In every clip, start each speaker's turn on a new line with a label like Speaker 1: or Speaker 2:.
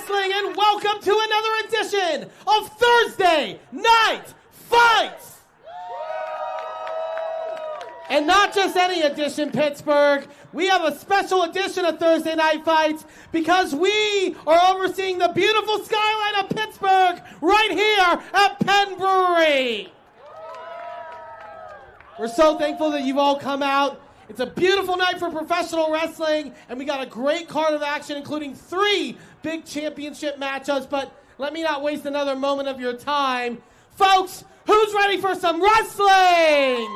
Speaker 1: Wrestling, and welcome to another edition of Thursday Night Fights! And not just any edition, Pittsburgh. We have a special edition of Thursday Night Fights because we are overseeing the beautiful skyline of Pittsburgh right here at Penn Brewery. We're so thankful that you've all come out. It's a beautiful night for professional wrestling, and we got a great card of action, including 3 big championship matchups. But let me not waste another moment of your time. Folks, who's ready for some wrestling?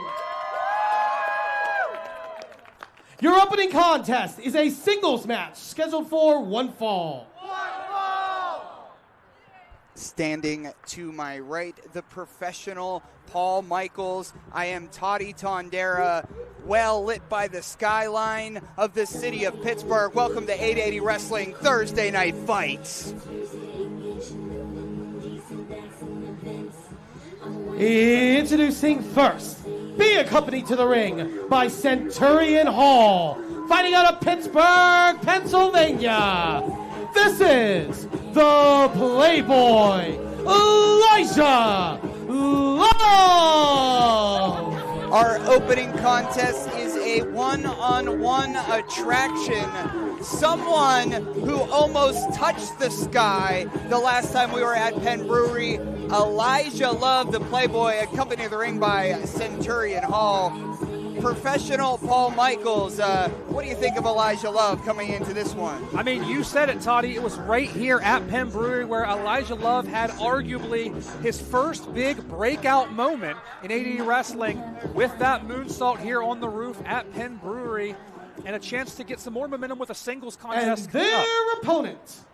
Speaker 1: Your opening contest is a singles match scheduled for one fall.
Speaker 2: Standing to my right, the professional Paul Michaels. I am Toddy Tondera, well lit by the skyline of the city of Pittsburgh. Welcome to 880 Wrestling Thursday Night Fights.
Speaker 1: Introducing first, be accompanied to the ring by Centurion Hall, fighting out of Pittsburgh, Pennsylvania. This is the Playboy, Elijah Love.
Speaker 2: Our opening contest is a one-on-one attraction. Someone who almost touched the sky the last time we were at Penn Brewery. Elijah Love, the Playboy, accompanied to the ring by Centurion Hall. Professional Paul Michaels, what do you think of Elijah Love coming into this one?
Speaker 3: I mean, you said it, Toddy. It was right here at Penn Brewery where Elijah Love had arguably his first big breakout moment in 880 Wrestling with that moonsault here on the roof at Penn Brewery and a chance to get some more momentum with a singles contest.
Speaker 1: And their opponent.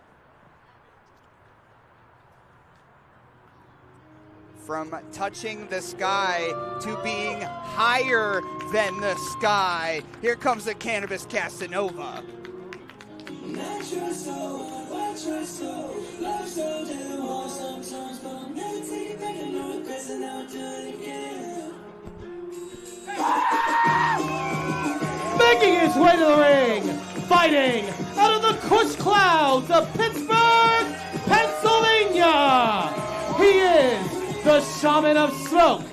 Speaker 2: From touching the sky to being higher than the sky, here comes the Cannabis Casanova.
Speaker 1: Making his way to the ring, fighting out of the Kush Clouds of Pittsburgh, Pennsylvania. He is the Shaman of Smoke,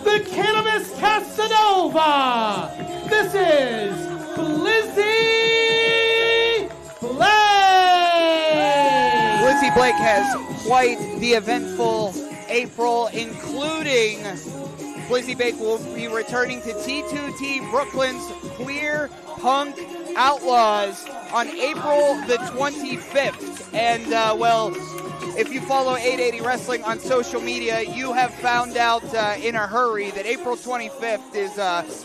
Speaker 1: the Cannabis Casanova. This is Blizzy Blake.
Speaker 2: Blizzy Blake has quite the eventful April, including Blizzy Blake will be returning to T2T Brooklyn's Queer Punk Outlaws on April the 25th. And, if you follow 880 Wrestling on social media, you have found out in a hurry that April 25th is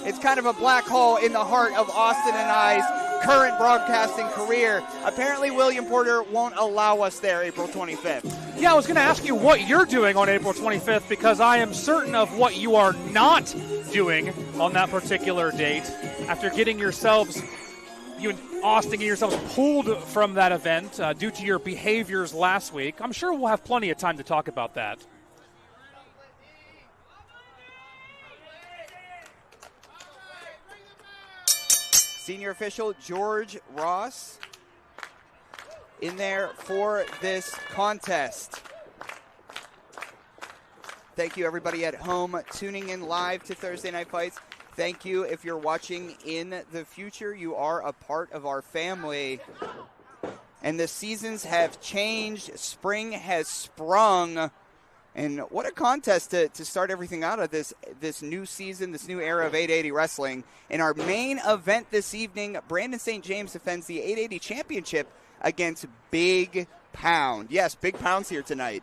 Speaker 2: it's kind of a black hole in the heart of Austin and I's current broadcasting career. Apparently, William Porter won't allow us there April 25th.
Speaker 3: Yeah, I was going to ask you what you're doing on April 25th because I am certain of what you are not doing on that particular date after getting yourselves, you and Austin, getting yourselves pulled from that event due to your behaviors last week. I'm sure we'll have plenty of time to talk about that.
Speaker 2: Senior official George Ross in there for this contest. Thank you, everybody at home tuning in live to Thursday Night Fights. Thank you if you're watching in the future. You are a part of our family. And the seasons have changed. Spring has sprung. And what a contest to start everything out of this new season, this new era of 880 Wrestling. In our main event this evening, Brandon St. James defends the 880 Championship against Big Pound. Yes, Big Pound's here tonight.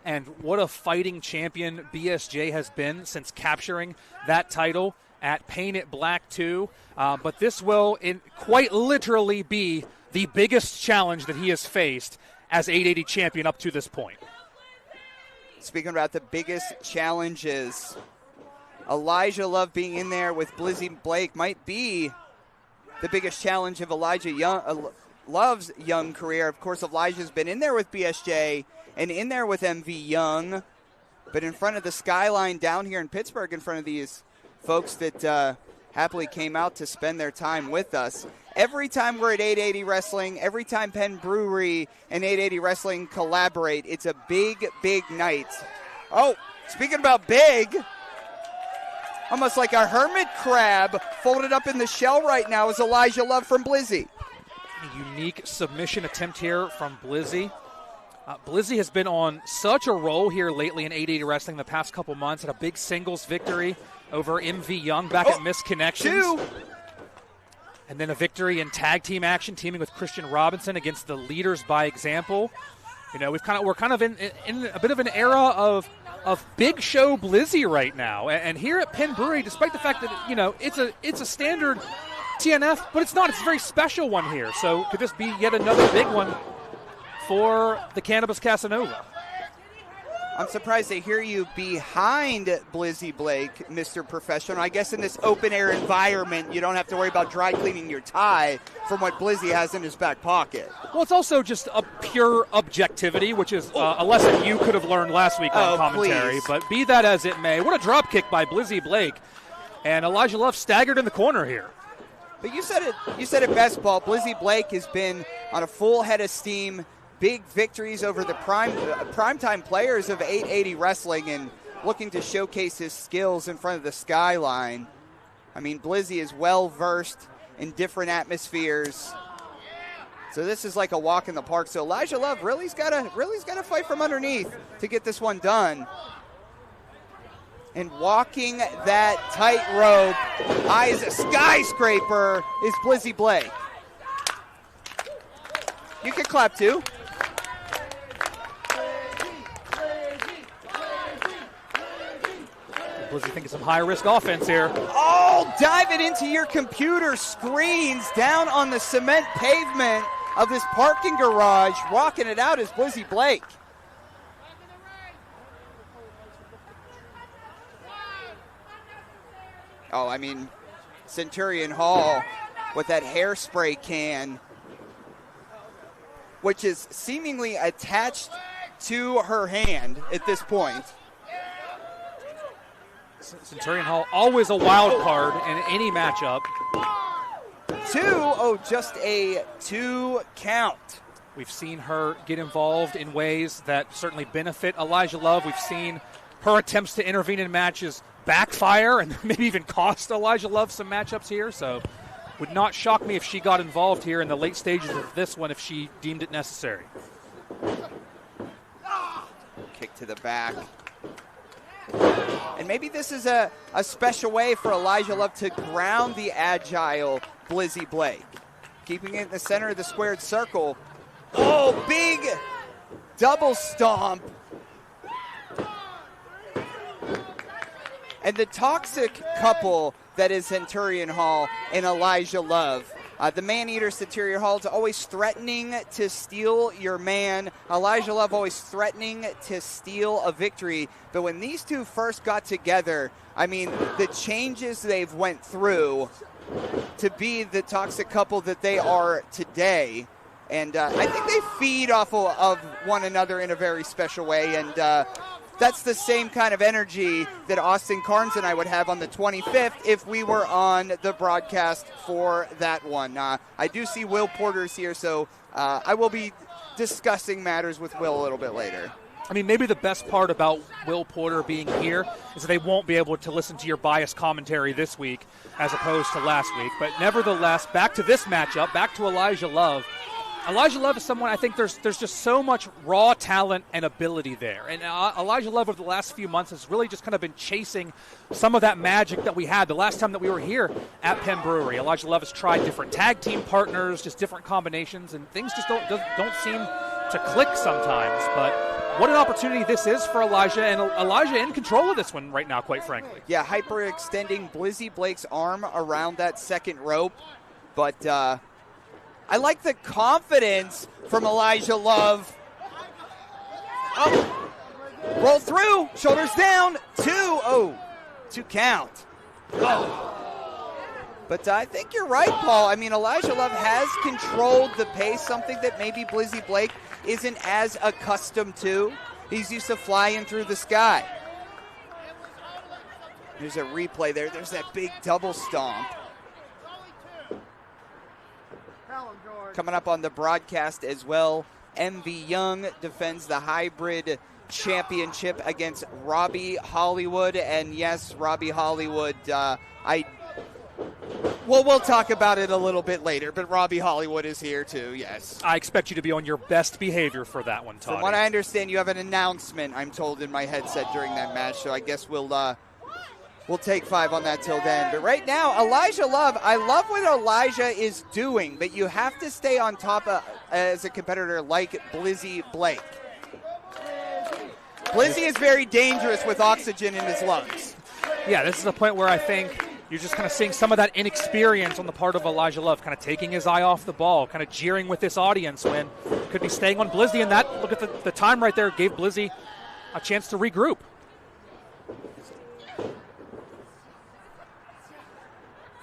Speaker 3: And what a fighting champion BSJ has been since capturing that title at Paint It Black 2. But this will quite literally be the biggest challenge that he has faced as 880 champion up to this point.
Speaker 2: Speaking about the biggest challenges, Elijah Love being in there with Blizzy Blake might be the biggest challenge of Love's young career. Of course, Elijah's been in there with BSJ and in there with MV Young, but in front of the skyline down here in Pittsburgh, in front of these folks that happily came out to spend their time with us. Every time we're at 880 Wrestling, every time Penn Brewery and 880 Wrestling collaborate, it's a big, big night. Oh, speaking about big, almost like a hermit crab folded up in the shell right now is Elijah Love from Blizzy.
Speaker 3: A unique submission attempt here from Blizzy. Blizzy has been on such a roll here lately in 880 Wrestling the past couple months. Had a big singles victory over MV Young back at Misconnections.
Speaker 2: 2.
Speaker 3: And then a victory in tag team action, teaming with Christian Robinson against the Leaders by Example. You know, we're kind of in a bit of an era of big show Blizzy right now. And here at Penn Brewery, despite the fact that, you know, it's a standard TNF, but it's not. It's a very special one here. So could this be yet another big one for the Cannabis Casanova?
Speaker 2: I'm surprised to hear you behind Blizzy Blake, Mr. Professional. I guess in this open-air environment, you don't have to worry about dry cleaning your tie from what Blizzy has in his back pocket.
Speaker 3: Well, it's also just a pure objectivity, which is a lesson you could have learned last week on commentary.
Speaker 2: Please.
Speaker 3: But be that as it may, what a drop kick by Blizzy Blake. And Elijah Love staggered in the corner here.
Speaker 2: But you said it best, Paul. Blizzy Blake has been on a full head of steam. Big victories over the primetime players of 880 Wrestling and looking to showcase his skills in front of the skyline. I mean, Blizzy is well-versed in different atmospheres. So this is like a walk in the park. So Elijah Love really's got to fight from underneath to get this one done. And walking that tightrope, high as a skyscraper, is Blizzy Blake. You can clap too.
Speaker 3: Blizzy thinking some high-risk offense here.
Speaker 2: Oh, diving into your computer screens down on the cement pavement of this parking garage. Walking it out is Blizzy Blake. Oh, I mean, Centurion Hall with that hairspray can, which is seemingly attached to her hand at this point.
Speaker 3: Centurion Hall, always a wild card in any matchup.
Speaker 2: 2, oh, just a 2 count.
Speaker 3: We've seen her get involved in ways that certainly benefit Elijah Love. We've seen her attempts to intervene in matches backfire and maybe even cost Elijah Love some matchups here. So would not shock me if she got involved here in the late stages of this one if she deemed it necessary.
Speaker 2: Kick to the back. And maybe this is a special way for Elijah Love to ground the agile Blizzy Blake. Keeping it in the center of the squared circle. Oh, big double stomp. And the toxic couple that is Centurion Hall and Elijah Love. The man-eater Centurion Hall is always threatening to steal your man. Elijah Love always threatening to steal a victory. But when these two first got together, I mean, the changes they've went through to be the toxic couple that they are today. And I think they feed off of one another in a very special way. And that's the same kind of energy that Austin Carnes and I would have on the 25th if we were on the broadcast for that one. I do see Will Porter's here, so I will be discussing matters with Will a little bit later.
Speaker 3: I mean, maybe the best part about Will Porter being here is that they won't be able to listen to your biased commentary this week as opposed to last week. But nevertheless, back to this matchup, back to Elijah Love. Elijah Love is someone, I think there's just so much raw talent and ability there. And Elijah Love over the last few months has really just kind of been chasing some of that magic that we had the last time that we were here at Penn Brewery. Elijah Love has tried different tag team partners, just different combinations, and things just don't seem to click sometimes. But what an opportunity this is for Elijah, and Elijah in control of this one right now, quite frankly.
Speaker 2: Yeah, hyper-extending Blizzy Blake's arm around that second rope. But I like the confidence from Elijah Love. Oh, roll through, shoulders down, 2 count. Oh. But I think you're right, Paul. I mean, Elijah Love has controlled the pace, something that maybe Blizzy Blake isn't as accustomed to. He's used to flying through the sky. There's a replay there. There's that big double stomp. Coming up on the broadcast as well, MV Young defends the hybrid championship against Robbie Hollywood. And yes, Robbie Hollywood, we'll talk about it a little bit later, but Robbie Hollywood is here too, yes.
Speaker 3: I expect you to be on your best behavior for that one, Todd.
Speaker 2: From what I understand, you have an announcement, I'm told, in my headset during that match, so I guess we'll take 5 on that till then. But right now, Elijah Love, I love what Elijah is doing, but you have to stay on top as a competitor like Blizzy Blake. Blizzy is very dangerous with oxygen in his lungs.
Speaker 3: Yeah, this is the point where I think you're just kind of seeing some of that inexperience on the part of Elijah Love, kind of taking his eye off the ball, kind of jeering with this audience when could be staying on Blizzy. And that, look at the time right there, gave Blizzy a chance to regroup.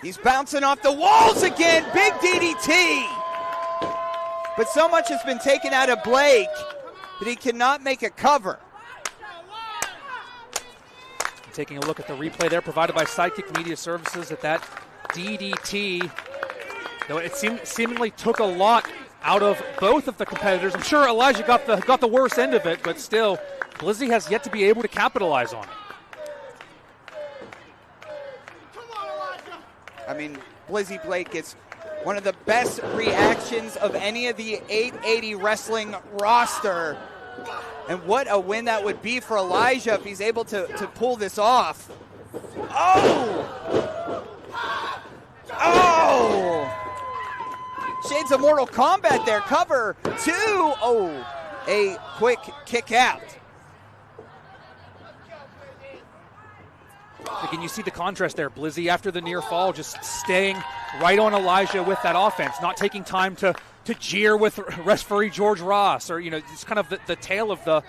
Speaker 2: He's bouncing off the walls again. Big DDT. But so much has been taken out of Blake that he cannot make a cover.
Speaker 3: Taking a look at the replay there provided by Sidekick Media Services at that DDT. Though it seemingly took a lot out of both of the competitors. I'm sure Elijah got the worst end of it, but still, Blizzy has yet to be able to capitalize on it.
Speaker 2: I mean, Blizzy Blake gets one of the best reactions of any of the 880 wrestling roster. And what a win that would be for Elijah if he's able to pull this off. Oh! Oh! Shades of Mortal Kombat there. Cover 2. Oh, a quick kick out.
Speaker 3: Again, you see the contrast there. Blizzy, after the near fall, just staying right on Elijah with that offense, not taking time to jeer with referee George Ross, or, it's kind of the tale of the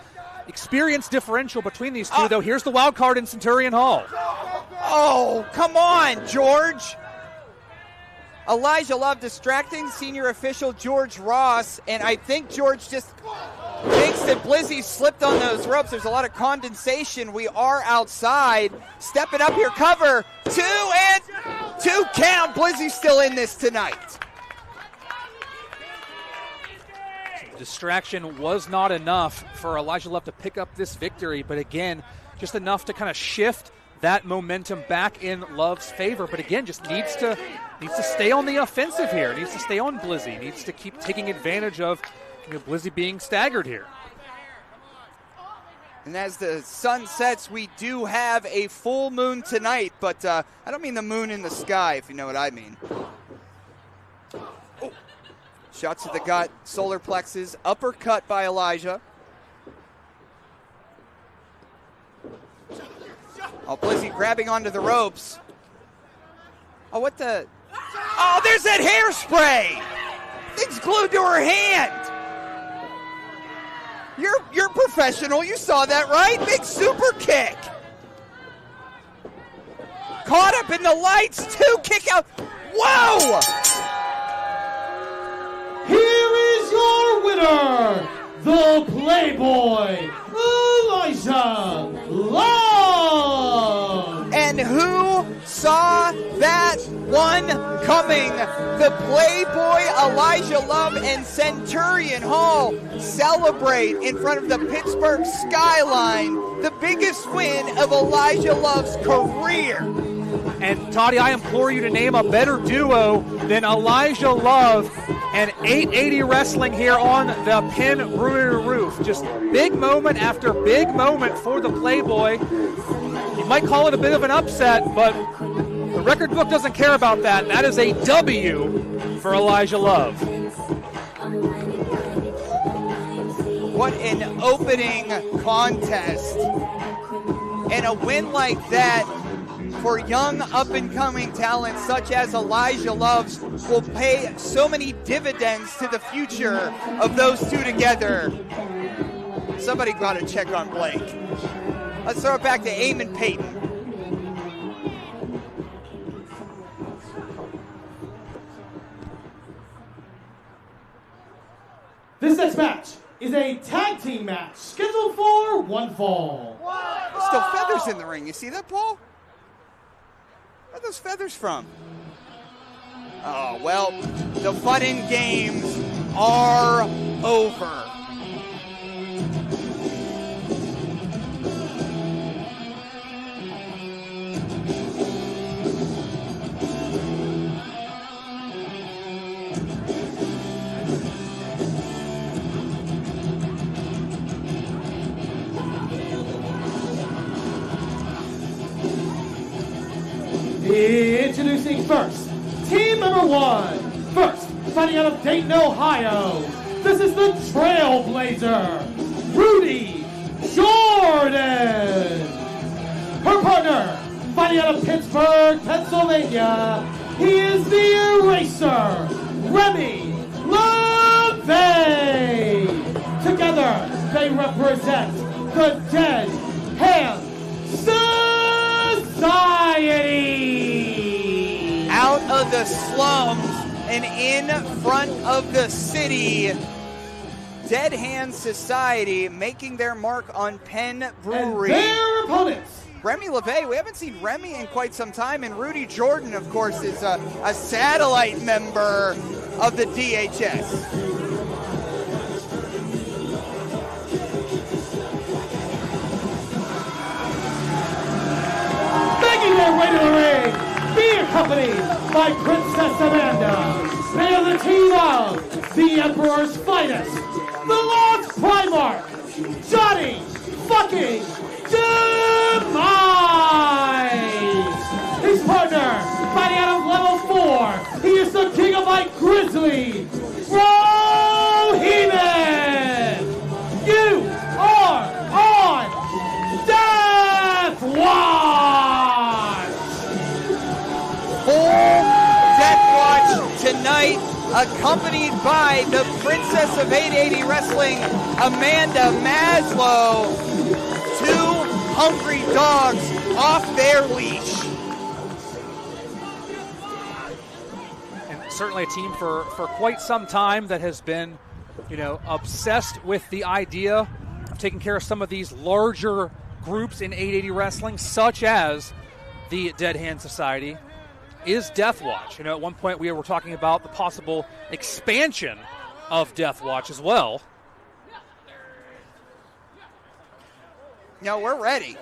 Speaker 3: experience differential between these two, though. Here's the wild card in Centurion Hall.
Speaker 2: Oh, come on, George. Elijah Love distracting senior official George Ross, and I think George just thinks that Blizzy slipped on those ropes. There's a lot of condensation. We are outside. Stepping up here, cover 2 and 2 count. Blizzy's still in this tonight.
Speaker 3: Distraction was not enough for Elijah Love to pick up this victory, but again, just enough to kind of shift that momentum back in Love's favor. But again, just needs to stay on the offensive here. Needs to stay on Blizzy. Needs to keep taking advantage of Blizzy being staggered here.
Speaker 2: And as the sun sets, we do have a full moon tonight, but I don't mean the moon in the sky, if you know what I mean. Oh. Shots to the gut, solar plexus, uppercut by Elijah. Oh, Blizzy grabbing onto the ropes. Oh, what the? Oh, there's that hairspray! Thing's glued to her hand! You're professional, you saw that, right? Big super kick! Caught up in the lights, 2 kick out. Whoa!
Speaker 1: Here is your winner, the Playboy, Elijah Love!
Speaker 2: And who saw that one coming? The Playboy Elijah Love and Centurion Hall celebrate in front of the Pittsburgh skyline the biggest win of Elijah Love's career.
Speaker 3: And Toddy, I implore you to name a better duo than Elijah Love and 880 Wrestling here on the Penn Brewery roof. Just big moment after big moment for the Playboy. You might call it a bit of an upset, but the record book doesn't care about that. That is a W for Elijah Love.
Speaker 2: What an opening contest. And a win like that for young up-and-coming talent such as Elijah Love will pay so many dividends to the future of those two together. Somebody got to check on Blake. Let's throw it back to Eamon Payton.
Speaker 1: This next match is a tag team match scheduled for one fall.
Speaker 2: Still feathers in the ring. You see that, Paul? Where are those feathers from? Oh, well, the fun and games are over.
Speaker 1: Introducing first, team number 1. First, fighting out of Dayton, Ohio. This is the Trailblazer, Rudy Jordan. Her partner, fighting out of Pittsburgh, Pennsylvania. He is the Eraser, Remy LaVey. Together, they represent the Dead Hand Society.
Speaker 2: Out of the slums and in front of the city, Dead Hand Society making their mark on Penn Brewery.
Speaker 1: And their opponents,
Speaker 2: Remy LaVey, we haven't seen Remy in quite some time, and Rudy Jordan, of course, is a satellite member of the DHS.
Speaker 1: making their way to the ring, being accompanied by Princess Amanda. They are the team of the Emperor's Finest, the Lord's Primarch, Johnny fucking Demise. His partner, fighting out of level 4, he is the King of Light Grizzly, BroHemoth. You are on Deathwatch!
Speaker 2: Full Deathwatch tonight, accompanied by the Princess of 880 Wrestling, Amanda Maslow. 2 hungry dogs off their leash.
Speaker 3: And certainly a team for quite some time that has been, obsessed with the idea of taking care of some of these larger groups in 880 wrestling, such as the Dead Hand Society, is Deathwatch. At one point we were talking about the possible expansion of Deathwatch as well.
Speaker 2: No, we're ready.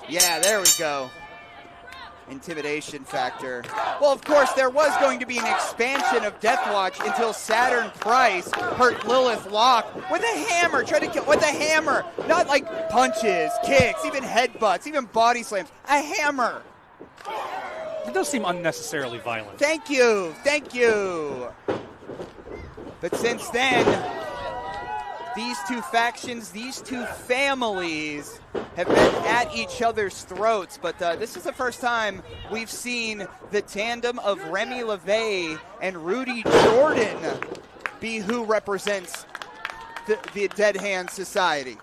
Speaker 2: Yeah, there we go. Intimidation factor. Well, of course, there was going to be an expansion of Deathwatch until Saturn Price hurt Lilith Locke with a hammer. Tried to kill with a hammer. Not like punches, kicks, even headbutts, even body slams. A hammer.
Speaker 3: It does seem unnecessarily violent.
Speaker 2: Thank you. Thank you. But since then, these 2 factions, these 2 families have been at each other's throats. But this is the first time we've seen the tandem of Remy LaVey and Rudy Jordan be who represents the Dead Hand Society.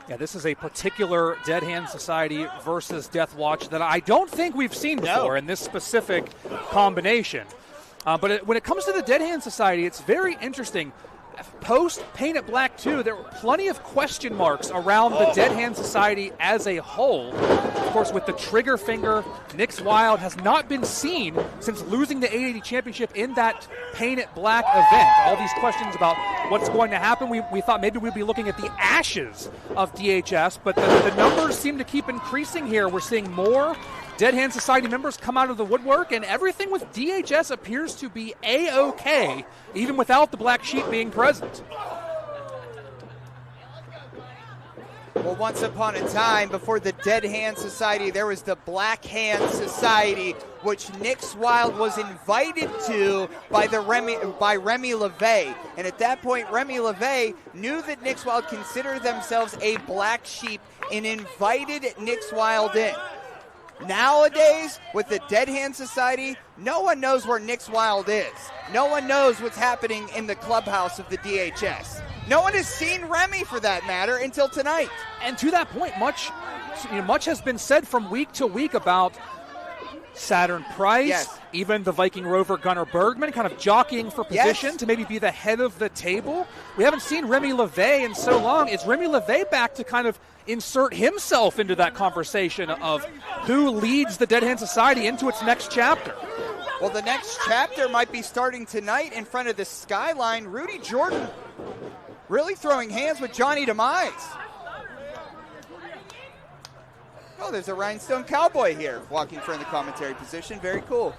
Speaker 3: Yeah, this is a particular Dead Hand Society versus Deathwatch that I don't think we've seen before in this specific combination. But when it comes to the Dead Hand Society, it's very interesting. Post Paint It Black 2, there were plenty of question marks around the Dead Hand Society as a whole. Of course, with the trigger finger, Nix Wild has not been seen since losing the 880 Championship in that Paint It Black event. All these questions about what's going to happen. We thought maybe we'd be looking at the ashes of DHS, but the numbers seem to keep increasing here. We're seeing more Dead Hand Society members come out of the woodwork, and everything with DHS appears to be A-OK, even without the Black Sheep being present.
Speaker 2: Well, once upon a time, before the Dead Hand Society, there was the Black Hand Society, which Nix Wild was invited to by Remy LaVey. And at that point, Remy LaVey knew that Nix Wild considered themselves a black sheep and invited Nix Wild in. Nowadays, with the Dead Hand Society, no one knows where Nix Wild is. No one knows what's happening in the clubhouse of the DHS. No one has seen Remy, for that matter, until tonight.
Speaker 3: And to that point, much has been said from week to week about Saturn Price,
Speaker 2: Yes.
Speaker 3: even the Viking Rover Gunnar Bergman, kind of jockeying for position
Speaker 2: Yes.
Speaker 3: to maybe be the head of the table. We haven't seen Remy LaVey in so long. Is Remy LaVey back to kind of insert himself into that conversation of who leads the Dead Hand Society into its next chapter?
Speaker 2: Well, the next chapter might be starting tonight in front of the skyline. Rudy Jordan really throwing hands with Johnny Demise. Oh, there's a rhinestone cowboy here walking from the commentary position. Very cool.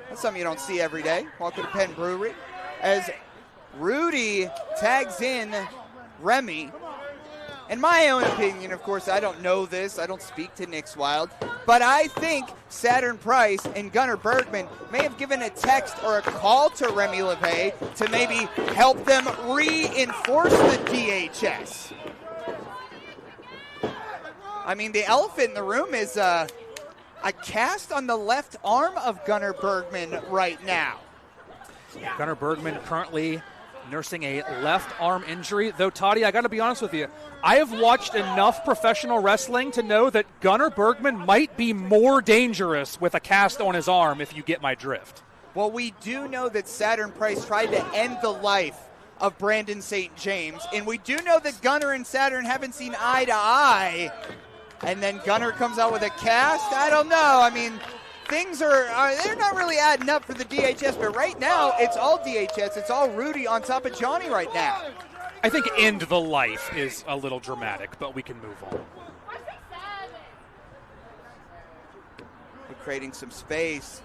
Speaker 2: That's something you don't see every day. Welcome to Penn Brewery. As Rudy tags in Remy. In my own opinion, of course, I don't know this. I don't speak to Nick's Wild. But I think Saturn Price and Gunnar Bergman may have given a text or a call to Remy LaVey to maybe help them reinforce the DHS. I mean, the elephant in the room is a cast on the left arm of Gunnar Bergman right now.
Speaker 3: Gunnar Bergman currently nursing a left arm injury. Though, Toddy, I got to be honest with you, I have watched enough professional wrestling to know that Gunnar Bergman might be more dangerous with a cast on his arm, if you get my drift.
Speaker 2: Well, we do know that Saturn Price tried to end the life of Brandon St. James, and we do know that Gunnar and Saturn haven't seen eye to eye. And then Gunnar comes out with a cast? I don't know. I mean, things they're not really adding up for the DHS, but right now it's all DHS. It's all Rudy on top of Johnny right now.
Speaker 3: I think end the life is a little dramatic, but we can move on.
Speaker 2: We're creating some space.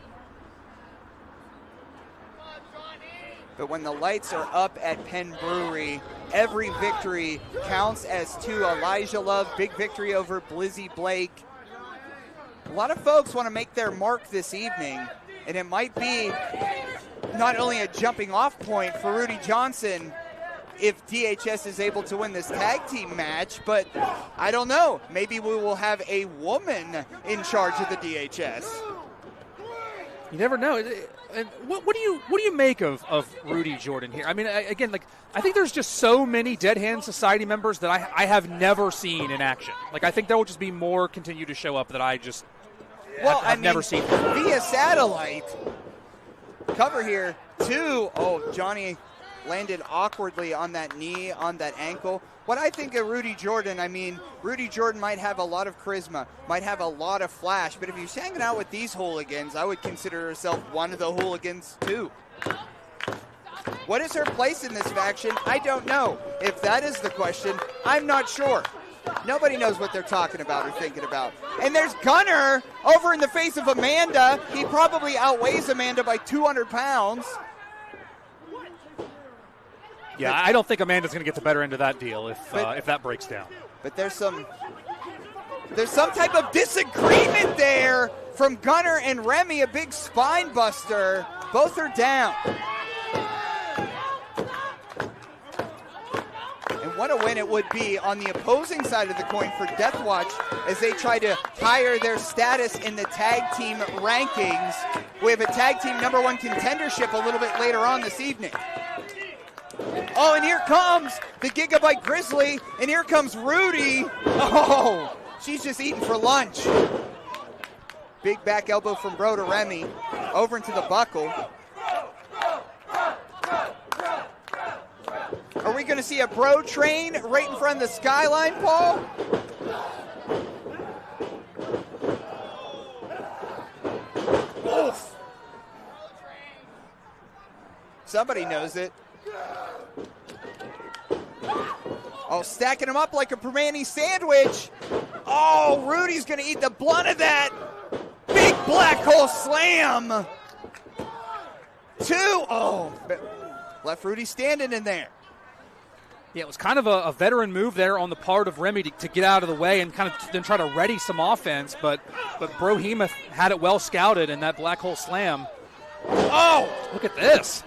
Speaker 2: But when the lights are up at Penn Brewery, every victory counts as two. Elijah Love, big victory over Blizzy Blake. A lot of folks want to make their mark this evening, and it might be not only a jumping off point for Rudy Johnson if DHS is able to win this tag team match, but I don't know. Maybe we will have a woman in charge of the DHS.
Speaker 3: You never know. And what do you make of Rudy Jordan here? I mean, again, I think there's just so many Dead Hand Society members that I have never seen in action. I think there will just be more continue to show up that I just have never seen
Speaker 2: via satellite. Cover here, too. Oh, Johnny landed awkwardly on that knee, on that ankle. What I think of Rudy Jordan, I mean, Rudy Jordan might have a lot of charisma, might have a lot of flash, but if he's hanging out with these hooligans, I would consider herself one of the hooligans too. What is her place in this faction? I don't know. If that is the question, I'm not sure. Nobody knows what they're talking about or thinking about. And there's Gunnar over in the face of Amanda. He probably outweighs Amanda by 200 pounds.
Speaker 3: Yeah, I don't think Amanda's going to get the better end of that deal if that breaks down.
Speaker 2: But there's some type of disagreement there from Gunnar and Remy, a big spine buster. Both are down. And what a win it would be on the opposing side of the coin for Deathwatch as they try to higher their status in the tag team rankings. We have a tag team #1 contendership a little bit later on this evening. Oh, and here comes the Gigabyte Grizzly, and here comes Rudy. Oh, she's just eating for lunch. Big back elbow from Bro to Remy, over into the buckle. Are we going to see a Bro train right in front of the skyline, Paul? Oof. Somebody knows it. Oh, stacking them up like a Permani sandwich. Oh, Rudy's going to eat the blunt of that. Big black hole slam. 2. Oh, left Rudy standing in there.
Speaker 3: Yeah, it was kind of a veteran move there on the part of Remy to get out of the way and kind of then try to ready some offense, but BroHemoth had it well scouted in that black hole slam. Oh, look at this.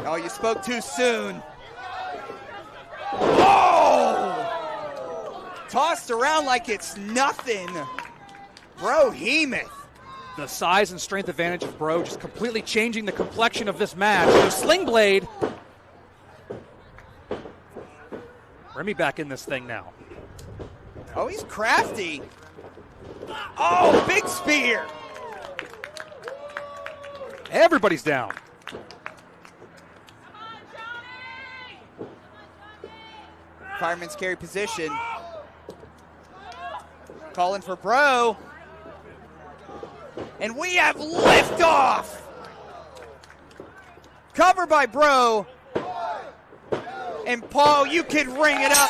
Speaker 2: Oh, you spoke too soon. Oh! Tossed around like it's nothing. BroHemoth.
Speaker 3: The size and strength advantage of Bro just completely changing the complexion of this match. So Sling Blade. Remy back in this thing now.
Speaker 2: Oh, he's crafty. Oh, big spear.
Speaker 3: Everybody's down.
Speaker 2: Fireman's carry position. Calling for Bro. And we have liftoff. Cover by Bro. And Paul, you can ring it up.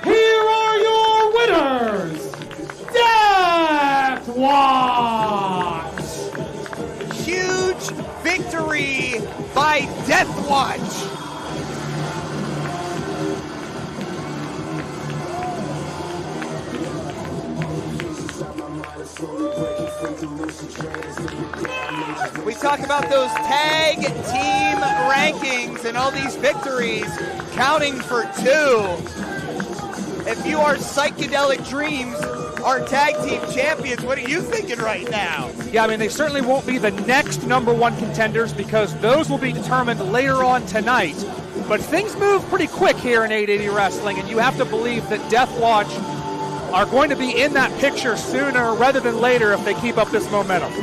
Speaker 1: Here are your winners, Deathwatch.
Speaker 2: Huge victory by Deathwatch. We talk about those tag team rankings and all these victories counting for 2. If you are Psychedelic Dreams, our tag team champions, what are you thinking right now?
Speaker 3: Yeah, I mean, they certainly won't be the next #1 contenders because those will be determined later on tonight. But things move pretty quick here in 880 Wrestling, and you have to believe that Deathwatch are going to be in that picture sooner rather than later if they keep up this momentum.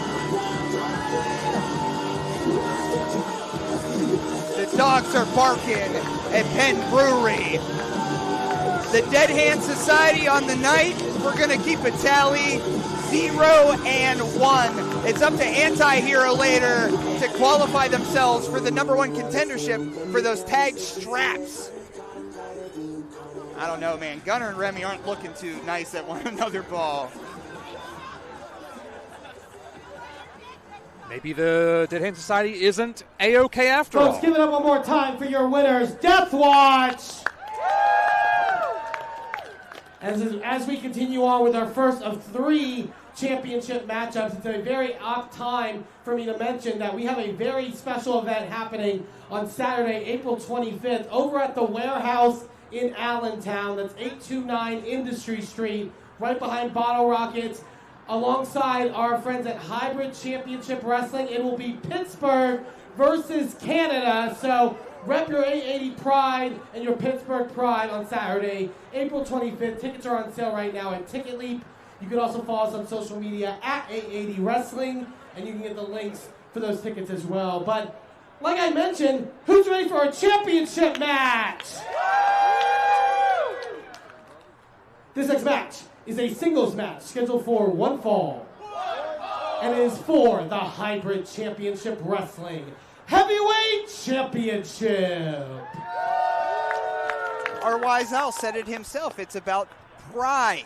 Speaker 2: The dogs are barking at Penn Brewery. The Dead Hand Society on the night, we're going to keep a tally 0-1. It's up to Anti-Hero later to qualify themselves for the #1 contendership for those tag straps. I don't know, man. Gunner and Remy aren't looking too nice at one another, Ball.
Speaker 3: Maybe the Dead Hand Society isn't A-OK after all.
Speaker 1: Folks, give it up one more time for your winners, Deathwatch. As we continue on with our first of 3 championship matchups, it's a very opt time for me to mention that we have a very special event happening on Saturday, April 25th, over at the Warehouse in Allentown. That's 829 Industry Street, right behind Bottle Rockets, alongside our friends at Hybrid Championship Wrestling. It will be Pittsburgh versus Canada. So rep your 880 pride and your Pittsburgh pride on Saturday, April 25th. Tickets are on sale right now at Ticket Leap. You can also follow us on social media at 880 Wrestling, and you can get the links for those tickets as well. But like I mentioned, who's ready for a championship match? This next match is a singles match scheduled for one fall. And it is for the Hybrid Championship Wrestling Heavyweight Championship.
Speaker 2: Our wise owl said it himself. It's about pride.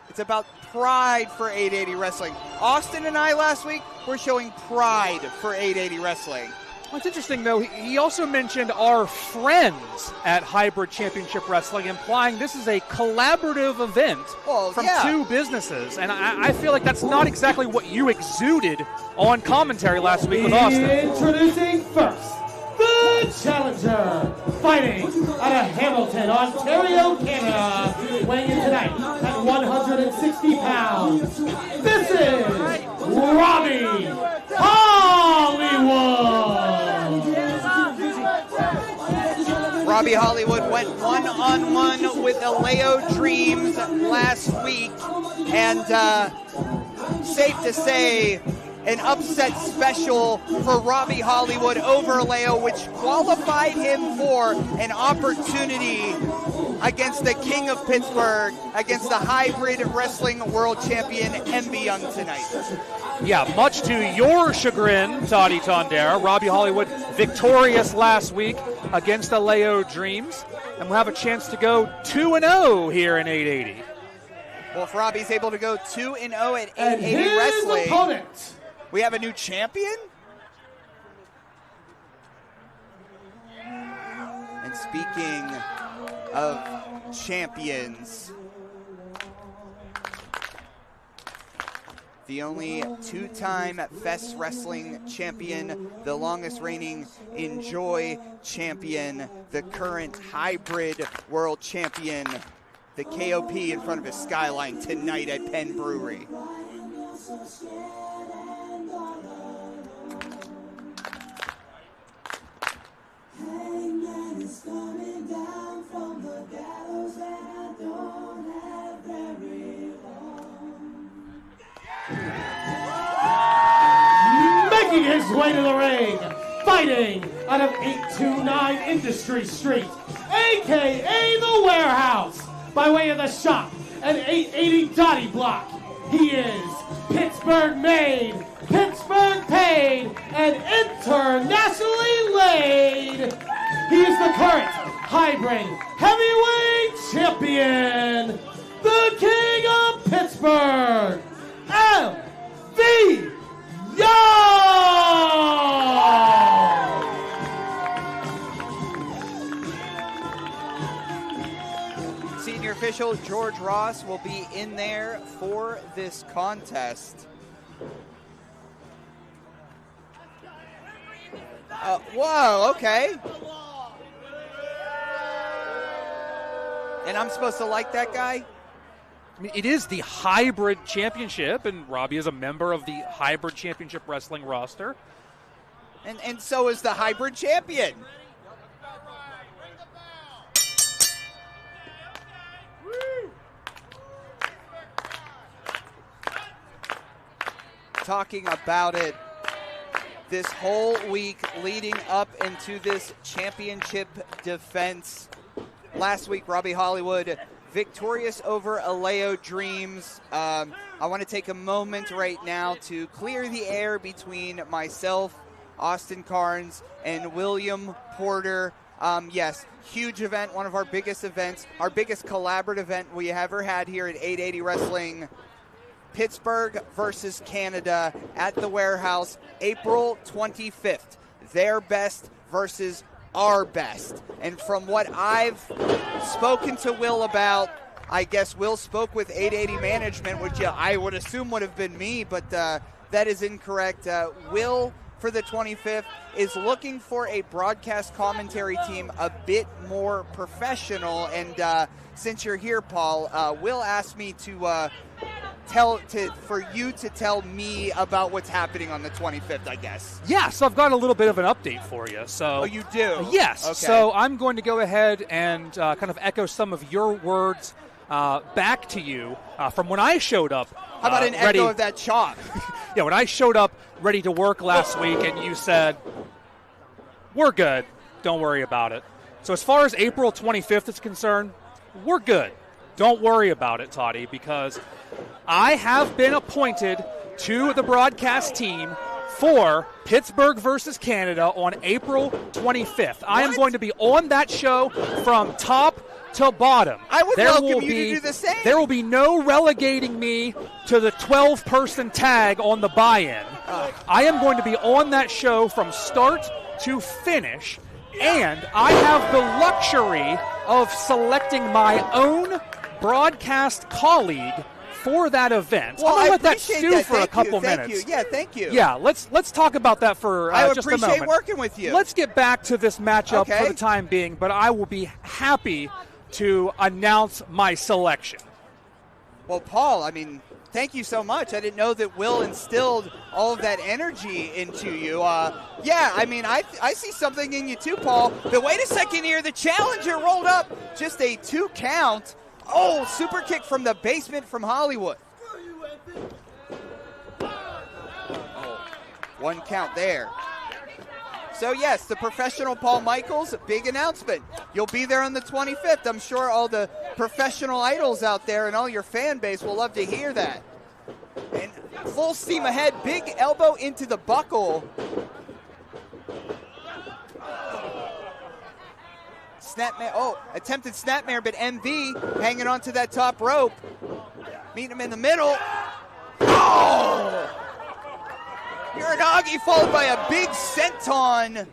Speaker 2: It's about pride for 880 Wrestling. Austin and I last week were showing pride for 880 Wrestling.
Speaker 3: What's interesting, though, he also mentioned our friends at Hybrid Championship Wrestling, implying this is a collaborative event from 2 businesses. And I feel like that's not exactly what you exuded on commentary last week with Austin.
Speaker 1: Introducing first, the challenger, fighting out of Hamilton, Ontario, Canada, weighing in tonight at 160 pounds. This is Robbie Hollywood.
Speaker 2: Robbie Hollywood went 1-on-1 with the Leo Dreams last week, and safe to say, an upset special for Robbie Hollywood over Leo, which qualified him for an opportunity against the King of Pittsburgh, against the Hybrid Wrestling World Champion, MB Young tonight.
Speaker 3: Yeah, much to your chagrin, Toddy Tondera, Robbie Hollywood victorious last week against the Leo Dreams, and we'll have a chance to go 2-0 here in 880.
Speaker 2: Well, if Robbie's able to go 2-0 at 880
Speaker 1: and his
Speaker 2: Wrestling,
Speaker 1: opponent,
Speaker 2: we have a new champion? And speaking of champions, the only 2-time Fest Wrestling champion, the longest reigning Enjoy champion, the current Hybrid World Champion, the KOP in front of his skyline tonight at Penn Brewery.
Speaker 1: Making his way to the ring, fighting out of 829 Industry Street, a.k.a. The Warehouse, by way of the shop and 880 Dottie Block. He is Pittsburgh made, Pittsburgh paid, and internationally laid. He is the current hybrid heavyweight champion, the King of Pittsburgh, LaVey.
Speaker 2: Senior official George Ross will be in there for this contest. Whoa, okay. And I'm supposed to like that guy?
Speaker 3: I mean, it is the Hybrid Championship, and Robbie is a member of the Hybrid Championship Wrestling roster.
Speaker 2: And so is the Hybrid Champion. Talking about it this whole week leading up into this championship defense. Last week, Robbie Hollywood victorious over Aleo Dreams. I want to take a moment right now to clear the air between myself, Austin Carnes, and William Porter. Yes, huge event, one of our biggest events, our biggest collaborative event we ever had here at 880 Wrestling. Pittsburgh versus Canada at the Warehouse, April 25th. Their best versus our best. And from what I've spoken to Will about, I guess Will spoke with 880 management, which I would assume would have been me, but that is incorrect. Will, for the 25th, is looking for a broadcast commentary team a bit more professional. And since you're here, Paul, Will asked me to for you to tell me about what's happening on the 25th, I guess.
Speaker 3: Yeah, so I've got a little bit of an update for you. So,
Speaker 2: oh, you do?
Speaker 3: Yes.
Speaker 2: Okay.
Speaker 3: So I'm going to go ahead and kind of echo some of your words back to you from when I showed up.
Speaker 2: How about an echo of that chop?
Speaker 3: Yeah, when I showed up ready to work last week and you said, we're good, don't worry about it. So as far as April 25th is concerned, we're good. Don't worry about it, Toddy, because I have been appointed to the broadcast team for Pittsburgh versus Canada on April 25th. I am going to be on that show from top to bottom.
Speaker 2: I would welcome you to do the same.
Speaker 3: There will be no relegating me to the 12-person tag on the buy-in. I am going to be on that show from start to finish, and I have the luxury of selecting my own broadcast colleague for that event.
Speaker 2: Well,
Speaker 3: I'm going to let that stew for a couple minutes.
Speaker 2: Thank you. Yeah, thank you.
Speaker 3: Yeah, let's talk about that for just a moment.
Speaker 2: I appreciate working with you.
Speaker 3: Let's get back to this matchup for the time being, but I will be happy to announce my selection.
Speaker 2: Well, Paul, I mean, thank you so much. I didn't know that Will instilled all of that energy into you. Yeah, I mean, I see something in you too, Paul. But wait a second here. The challenger rolled up. Just a 2 count. Oh, super kick from the basement from Hollywood. Oh, 1 count there. So, yes, the professional Paul Michaels, big announcement. You'll be there on the 25th. I'm sure all the professional idols out there and all your fan base will love to hear that. And full steam ahead, big elbow into the buckle. Snapmare, attempted snapmare, but MV hanging onto that top rope. Meeting him in the middle. Oh! Uranagi followed by a big senton.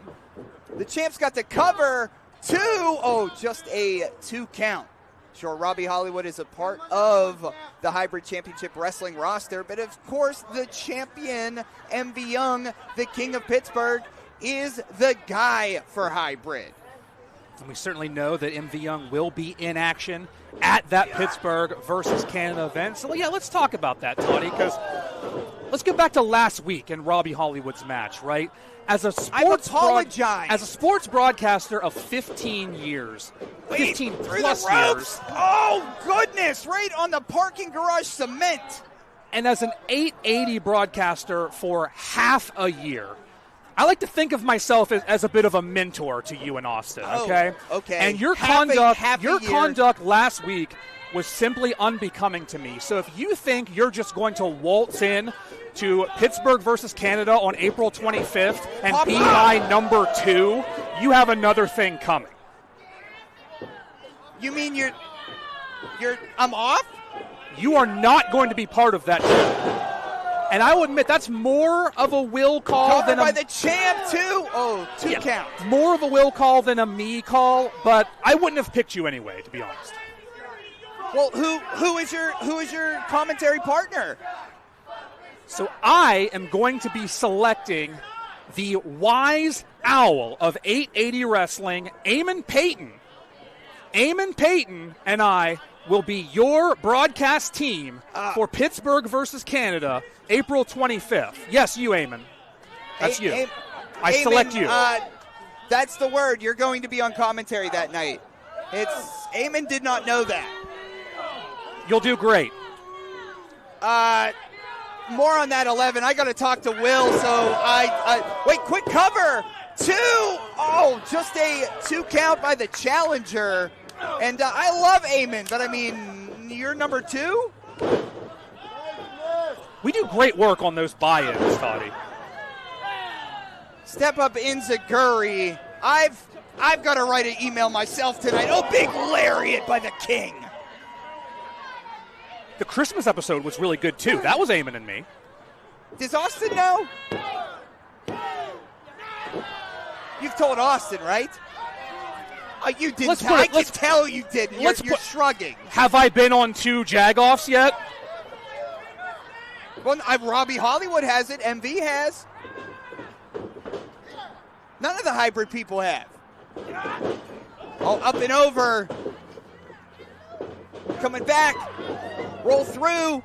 Speaker 2: The champ's got the cover. 2. Oh, just a 2 count. Sure, Robbie Hollywood is a part of the Hybrid Championship Wrestling roster, but of course the champion, MV Young, the King of Pittsburgh, is the guy for Hybrid.
Speaker 3: And we certainly know that MV Young will be in action at that Pittsburgh versus Canada event. So, yeah, let's talk about that, Toddy, because let's get back to last week in Robbie Hollywood's match, right? As a sports broadcaster of 15 years, 15 plus years.
Speaker 2: Oh, goodness, right on the parking garage cement.
Speaker 3: And as an 880 broadcaster for half a year, I like to think of myself as a bit of a mentor to you and Austin, okay?
Speaker 2: Oh, okay.
Speaker 3: And your conduct last week was simply unbecoming to me. So if you think you're just going to waltz in to Pittsburgh versus Canada on April 25th and be my number 2, you have another thing coming.
Speaker 2: You mean I'm off?
Speaker 3: You are not going to be part of that show. And I will admit that's more of a will call than
Speaker 2: by the champ too. Oh, two count.
Speaker 3: More of a will call than a me call, but I wouldn't have picked you anyway, to be honest.
Speaker 2: Well, who is your commentary partner?
Speaker 3: So I am going to be selecting the wise owl of 880 Wrestling, Eamon Payton. Eamon Payton and I will be your broadcast team for Pittsburgh versus Canada, April 25th. Yes, you, Eamon. That's you. I select you.
Speaker 2: That's the word. You're going to be on commentary that night. Eamon did not know that.
Speaker 3: You'll do great.
Speaker 2: More on that 11. I got to talk to Will, so wait, quick cover. 2. Oh, just a 2 count by the challenger. And I love Eamon, but I mean, you're number 2?
Speaker 3: We do great work on those buy-ins, Toddy.
Speaker 2: Step up Inzaguri. I've got to write an email myself tonight. Oh, big lariat by the king.
Speaker 3: The Christmas episode was really good, too. That was Eamon and me.
Speaker 2: Does Austin know? You've told Austin, right? Oh, you didn't. I can tell you didn't. You're shrugging.
Speaker 3: Have I been on 2 jagoffs yet?
Speaker 2: Well, Robbie Hollywood has it. MV has. None of the hybrid people have. Oh, up and over. Coming back. Roll through.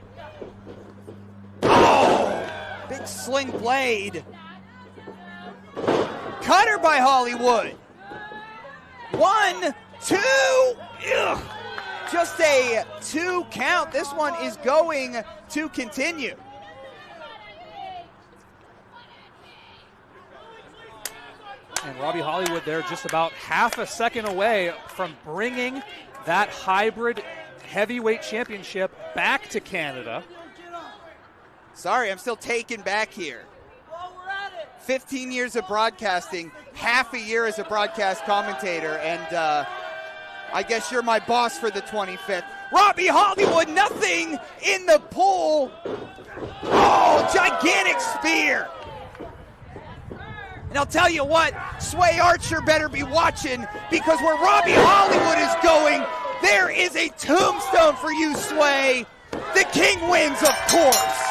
Speaker 2: Oh! Big sling blade. Cutter by Hollywood. 1, 2. Ugh. Just a 2 count. This one is going to continue.
Speaker 3: And Robbie Hollywood there just about half a second away from bringing that hybrid heavyweight championship back to Canada.
Speaker 2: Sorry, I'm still taken back here. 15 years of broadcasting, half a year as a broadcast commentator, and I guess you're my boss for the 25th. Robbie Hollywood, nothing in the pool. Oh, gigantic spear. And I'll tell you what, Sway Archer better be watching, because where Robbie Hollywood is going, there is a tombstone for you, Sway. The king wins, of course.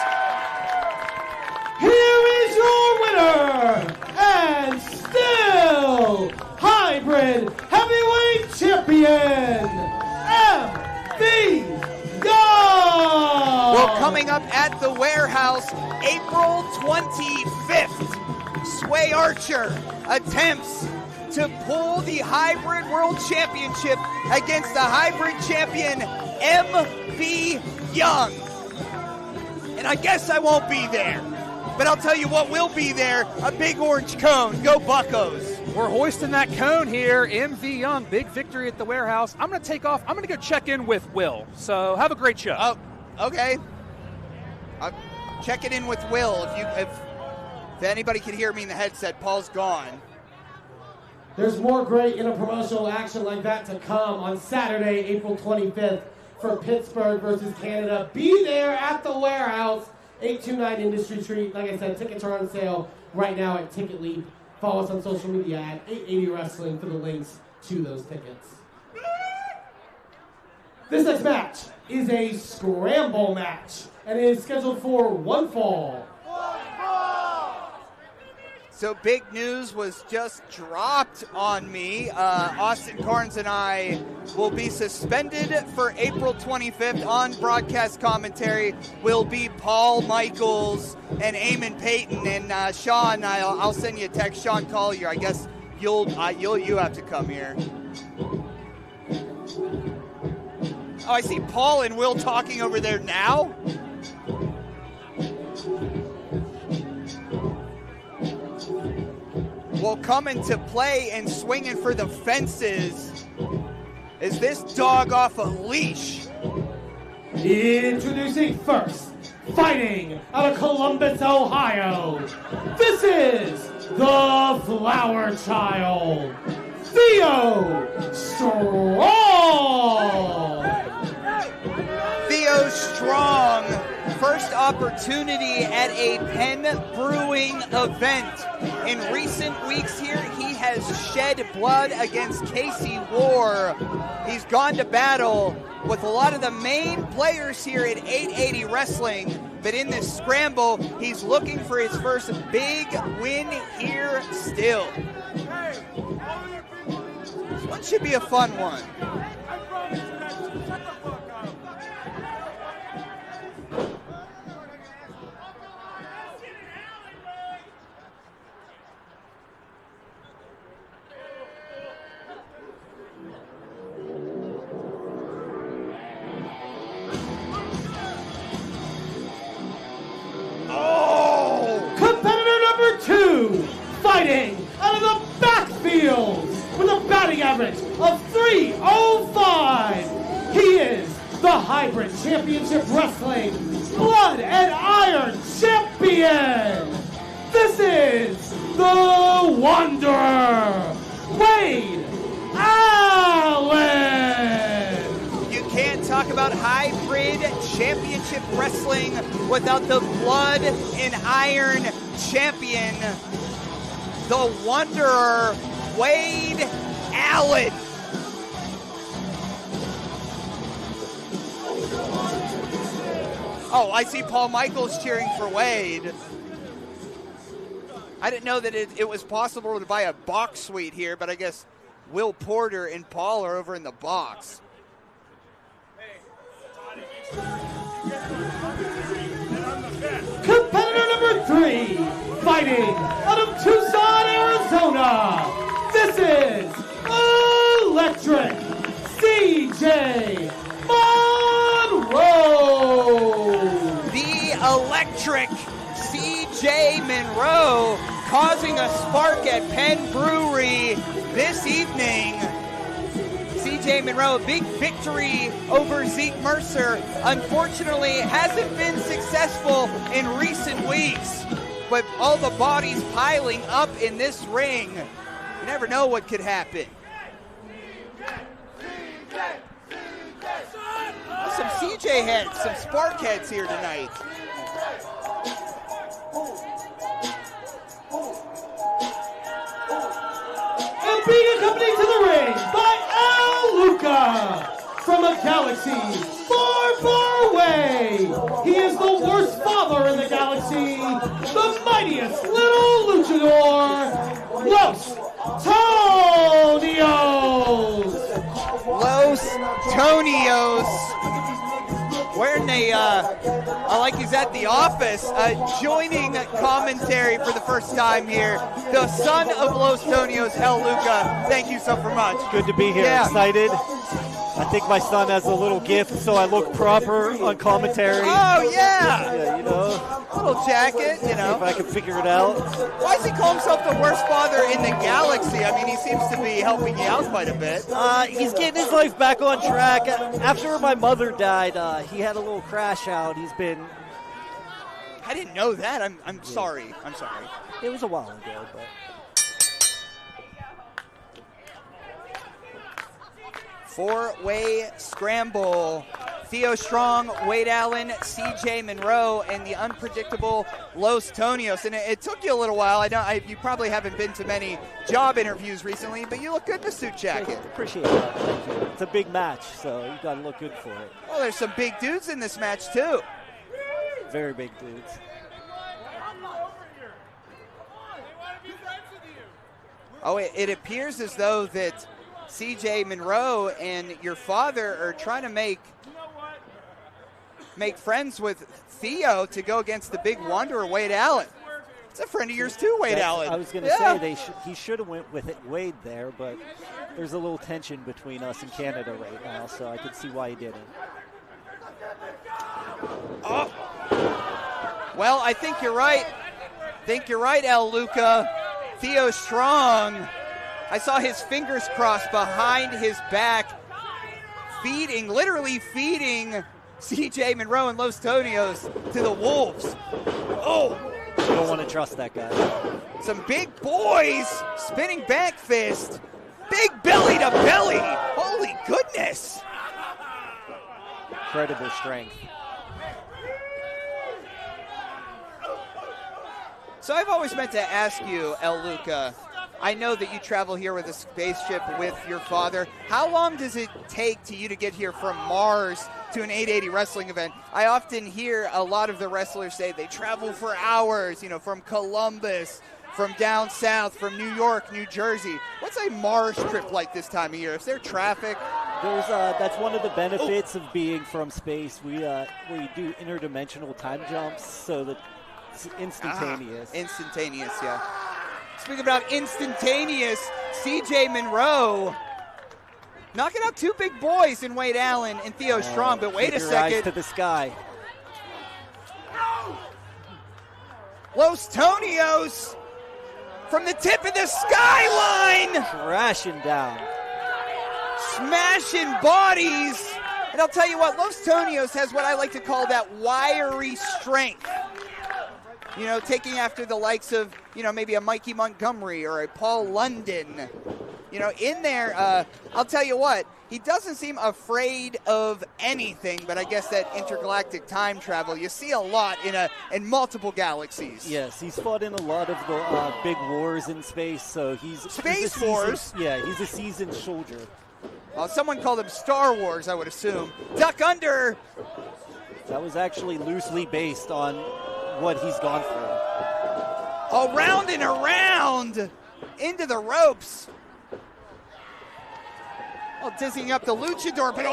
Speaker 1: Here is your winner, and still hybrid heavyweight champion, MV Young.
Speaker 2: Well, coming up at the warehouse, April 25th, Sway Archer attempts to pull the hybrid world championship against the hybrid champion, MV Young. And I guess I won't be there. But I'll tell you what will be there, a big orange cone. Go Buccos.
Speaker 3: We're hoisting that cone here. MV Young, big victory at the warehouse. I'm going to take off. I'm going to go check in with Will. So have a great show.
Speaker 2: Oh, okay. Check it in with Will. If anybody can hear me in the headset, Paul's gone.
Speaker 1: There's more great interpromotional action like that to come on Saturday, April 25th for Pittsburgh versus Canada. Be there at the warehouse. 829 Industry Street. Like I said, tickets are on sale right now at Ticket Leap. Follow us on social media at 880 Wrestling for the links to those tickets. This next match is a scramble match, and it is scheduled for one fall.
Speaker 2: So big news was just dropped on me. Austin Carnes and I will be suspended for April 25th. On broadcast commentary will be Paul Michaels and Eamon Payton. And Sean, I'll send you a text. Sean Collier, I guess you have to come here. Oh, I see Paul and Will talking over there now. Will come into play and swinging for the fences is this dog off a leash.
Speaker 1: Introducing first, fighting out of Columbus, Ohio, this is the Flower Child, Theo Strong.
Speaker 2: Theo Strong, first opportunity at a Penn Brewing event. In recent weeks here, he has shed blood against Casey War. He's gone to battle with a lot of the main players here at 880 Wrestling, but in this scramble, he's looking for his first big win here still. This one should be a fun one.
Speaker 1: Fighting out of the backfield with a batting average of .305. He is the Hybrid Championship Wrestling Blood and Iron Champion. This is the Wanderer, Wade Allen.
Speaker 2: You can't talk about Hybrid Championship Wrestling without the Blood and Iron Champion, the Wanderer, Wade Allen. Oh, I see Paul Michaels cheering for Wade. I didn't know that it was possible to buy a box suite here, but I guess Will Porter and Paul are over in the box.
Speaker 1: Competitor number 3, fighting out of Tucson, Arizona. This is Electric CJ Monroe.
Speaker 2: The Electric CJ Monroe causing a spark at Penn Brewery this evening. CJ Monroe, a big victory over Zeke Mercer. Unfortunately, hasn't been successful in recent weeks. But all the bodies piling up in this ring, you never know what could happen. Some CJ heads, some spark heads here tonight.
Speaker 1: And being accompanied to the ring by El Luca from a galaxy far, far away. He is the worst father in the galaxy, the mightiest little luchador, Los Tonios.
Speaker 2: Los Tonios. Wearing I like he's at the office, joining commentary for the first time here. The son of Los Tonios, El Luca. Thank you so much.
Speaker 4: Good to be here.
Speaker 2: Yeah.
Speaker 4: Excited. I think my son has a little gift, so I look proper on commentary.
Speaker 2: Oh, yeah.
Speaker 4: Yeah, you know.
Speaker 2: Little jacket, you know.
Speaker 4: If I can figure it out.
Speaker 2: Why does he call himself the worst father in the galaxy? I mean, he seems to be helping you out quite a bit.
Speaker 4: He's getting his life back on track. After my mother died, he had a little crash out. He's been...
Speaker 2: I didn't know that. I'm sorry. I'm sorry.
Speaker 4: It was a while ago, but...
Speaker 2: Four-way scramble. Theo Strong, Wade Allen, CJ Monroe, and the unpredictable Los Tonios. And it took you a little while. I know you probably haven't been to many job interviews recently, but you look good in a suit jacket.
Speaker 4: Appreciate that. Thank you. It's a big match, so you got to look good for it.
Speaker 2: Well, there's some big dudes in this match, too.
Speaker 4: Very big dudes.
Speaker 2: Oh, it appears as though that CJ Monroe and your father are trying to make friends with Theo to go against the big wanderer, Wade Allen. It's a friend of yours too, Wade Allen.
Speaker 4: I was going to say he should have went with Wade there, but there's a little tension between us and Canada right now, so I could see why he didn't.
Speaker 2: Oh. Well, I think you're right. El Luca. Theo Strong. I saw his fingers crossed behind his back, literally feeding CJ Monroe and Los Tonios to the wolves. Oh.
Speaker 4: You don't want to trust that guy.
Speaker 2: Some big boys, spinning back fist, big belly to belly. Holy goodness.
Speaker 4: Incredible strength.
Speaker 2: So I've always meant to ask you, El Luca, I know that you travel here with a spaceship with your father. How long does it take you to get here from Mars to an 880 wrestling event? I often hear a lot of the wrestlers say they travel for hours, from Columbus, from down south, from New York, New Jersey. What's a Mars trip like this time of year? Is there traffic?
Speaker 4: That's one of the benefits of being from space. We do interdimensional time jumps, so that it's instantaneous.
Speaker 2: Instantaneous, yeah. Speaking about instantaneous, CJ Monroe knocking out two big boys in Wade Allen and Theo Strong, but wait a second.
Speaker 4: Eyes to the sky.
Speaker 2: Los Tonios from the tip of the skyline.
Speaker 4: Crashing down.
Speaker 2: Smashing bodies. And I'll tell you what, Los Tonios has what I like to call that wiry strength. Taking after the likes of, maybe a Mikey Montgomery or a Paul London. In there, I'll tell you what, he doesn't seem afraid of anything, but I guess that intergalactic time travel, you see a lot in multiple galaxies.
Speaker 4: Yes, he's fought in a lot of the big wars in space, so he's
Speaker 2: wars?
Speaker 4: Yeah, he's a seasoned soldier.
Speaker 2: Someone called him Star Wars, I would assume. Duck under.
Speaker 4: That was actually loosely based on what he's gone through.
Speaker 2: Around and around into the ropes. Dizzying up the luchador, but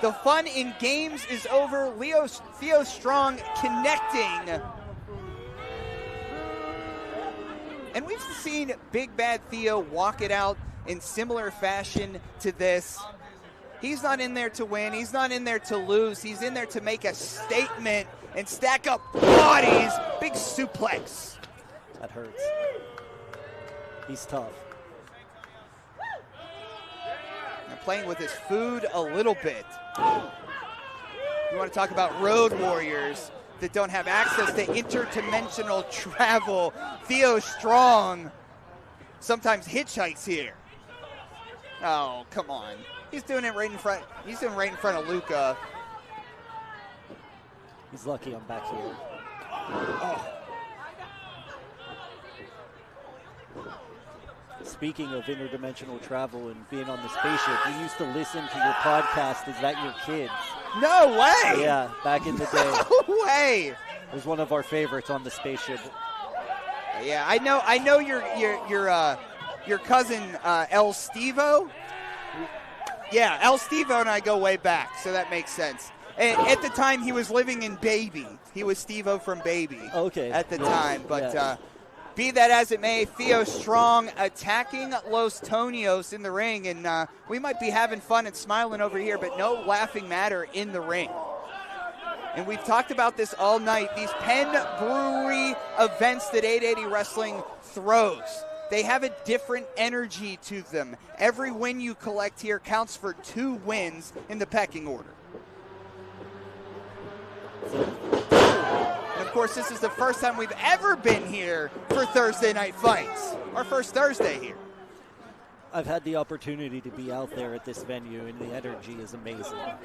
Speaker 2: the fun in games is over. Theo Strong connecting. And we've seen Big Bad Theo walk it out in similar fashion to this. He's not in there to win. He's not in there to lose. He's in there to make a statement and stack up bodies. Big suplex.
Speaker 4: That hurts. He's tough.
Speaker 2: And playing with his food a little bit. You want to talk about road warriors that don't have access to interdimensional travel. Theo Strong sometimes hitchhikes here. Oh, come on. He's doing it right in front. He's doing it right in front of Luca.
Speaker 4: He's lucky I'm back here.
Speaker 2: Oh.
Speaker 4: Speaking of interdimensional travel and being on the spaceship, we used to listen to your podcast, Is That Your Kids?
Speaker 2: No way!
Speaker 4: Yeah, back in the day.
Speaker 2: No way!
Speaker 4: It was one of our favorites on the spaceship.
Speaker 2: Yeah, I know your cousin El Stevo. Yeah, El Stevo and I go way back, so that makes sense. And at the time, he was living in Baby. He was Stevo from Baby.
Speaker 4: Okay.
Speaker 2: At the time, but be that as it may, Theo Strong attacking Los Tonios in the ring, and we might be having fun and smiling over here, but no laughing matter in the ring. And we've talked about this all night. These Penn Brewery events that 880 Wrestling throws, they have a different energy to them. Every win you collect here counts for 2 wins in the pecking order. And of course, this is the first time we've ever been here for Thursday Night Fights. Our first Thursday here.
Speaker 4: I've had the opportunity to be out there at this venue, and the energy is amazing. I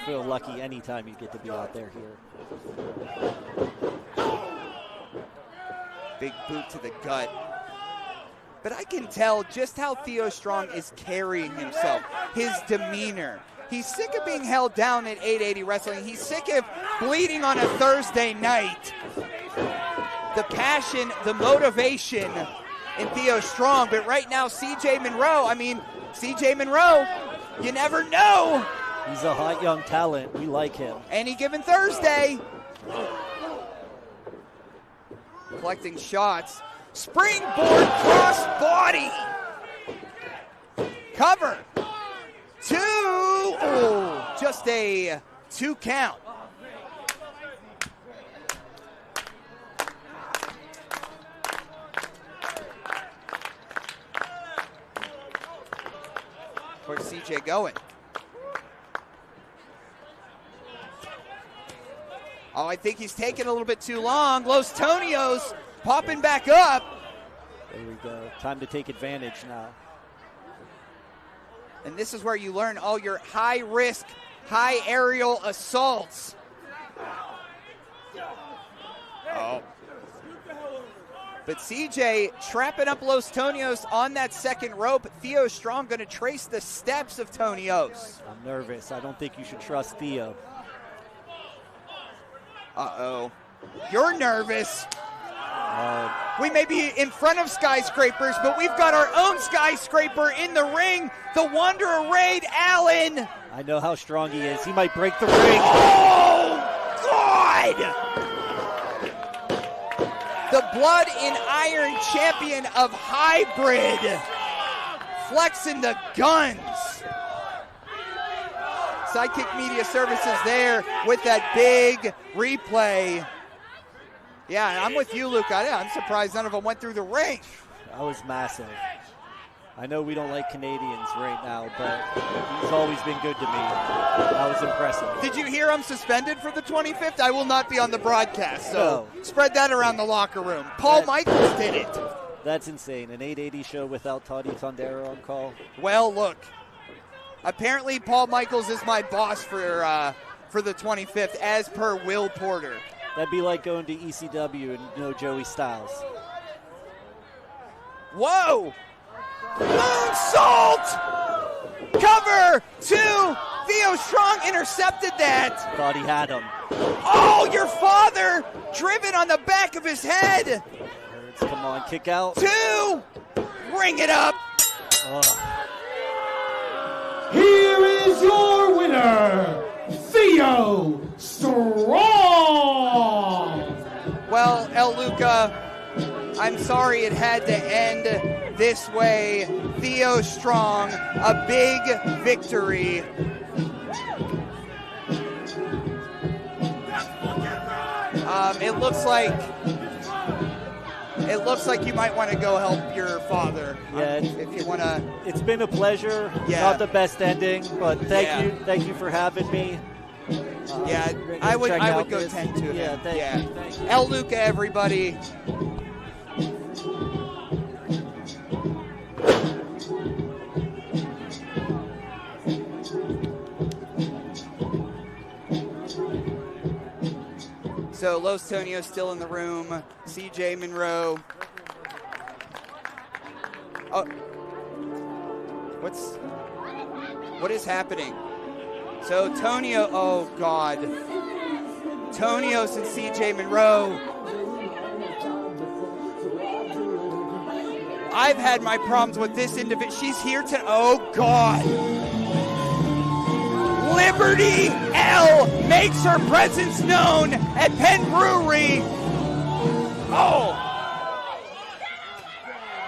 Speaker 4: feel lucky anytime you get to be out there here.
Speaker 2: Big boot to the gut. But I can tell just how Theo Strong is carrying himself, his demeanor. He's sick of being held down at 880 Wrestling. He's sick of bleeding on a Thursday night. the passion, the motivation in Theo Strong. But right now, CJ Monroe, you never know.
Speaker 4: He's a hot young talent. We like him.
Speaker 2: Any given Thursday. Collecting shots. Springboard cross body. Cover. 2. Oh, just a 2 count. Where's CJ going? Oh, I think he's taking a little bit too long. Los Tonios popping back up.
Speaker 4: There we go. Time to take advantage now.
Speaker 2: And this is where you learn all your high-risk, high aerial assaults. Oh. But CJ trapping up Los Tonios on that second rope. Theo Strong going to trace the steps of Tonios.
Speaker 4: I'm nervous. I don't think you should trust Theo.
Speaker 2: Uh-oh. You're nervous. We may be in front of skyscrapers, but we've got our own skyscraper in the ring. The Wanderer Raid Allen.
Speaker 4: I know how strong he is. He might break the ring.
Speaker 2: Oh, God! The Blood in Iron champion of Hybrid. Flexing the guns. Sidekick Media Services there with that big replay. Yeah, I'm with you, Luke. I'm surprised none of them went through the ring.
Speaker 4: That was massive. I know we don't like Canadians right now, but he's always been good to me. That was impressive.
Speaker 2: Did you hear I'm suspended for the 25th? I will not be on the broadcast, so spread that around the locker room. Paul Michaels did it.
Speaker 4: That's insane. An 880 show without Toddy Tondero on call.
Speaker 2: Well, look. Apparently, Paul Michaels is my boss for the 25th, as per Will Porter.
Speaker 4: That'd be like going to ECW and no Joey Styles.
Speaker 2: Whoa! Moonsault! Cover 2. Theo Strong intercepted that.
Speaker 4: Thought he had him.
Speaker 2: Oh, your father driven on the back of his head.
Speaker 4: Come on, kick out.
Speaker 2: 2. Ring it up.
Speaker 1: Here is your winner, Theo Strong.
Speaker 2: Well, El Luca, I'm sorry it had to end this way. Theo Strong, a big victory. It looks like you might want to go help your father.
Speaker 4: Yeah,
Speaker 2: if you want to.
Speaker 4: It's been a pleasure.
Speaker 2: Yeah.
Speaker 4: Not the best ending, but thank you for having me.
Speaker 2: I would go tend to him.
Speaker 4: Yeah, thank you.
Speaker 2: El Luca, everybody. So Los Tonios still in the room. CJ Monroe. Oh, what is happening? So Tonio, oh God. Tonios and CJ Monroe. I've had my problems with this individual. She's here to, oh God. Liberty L makes her presence known at Penn Brewery. Oh.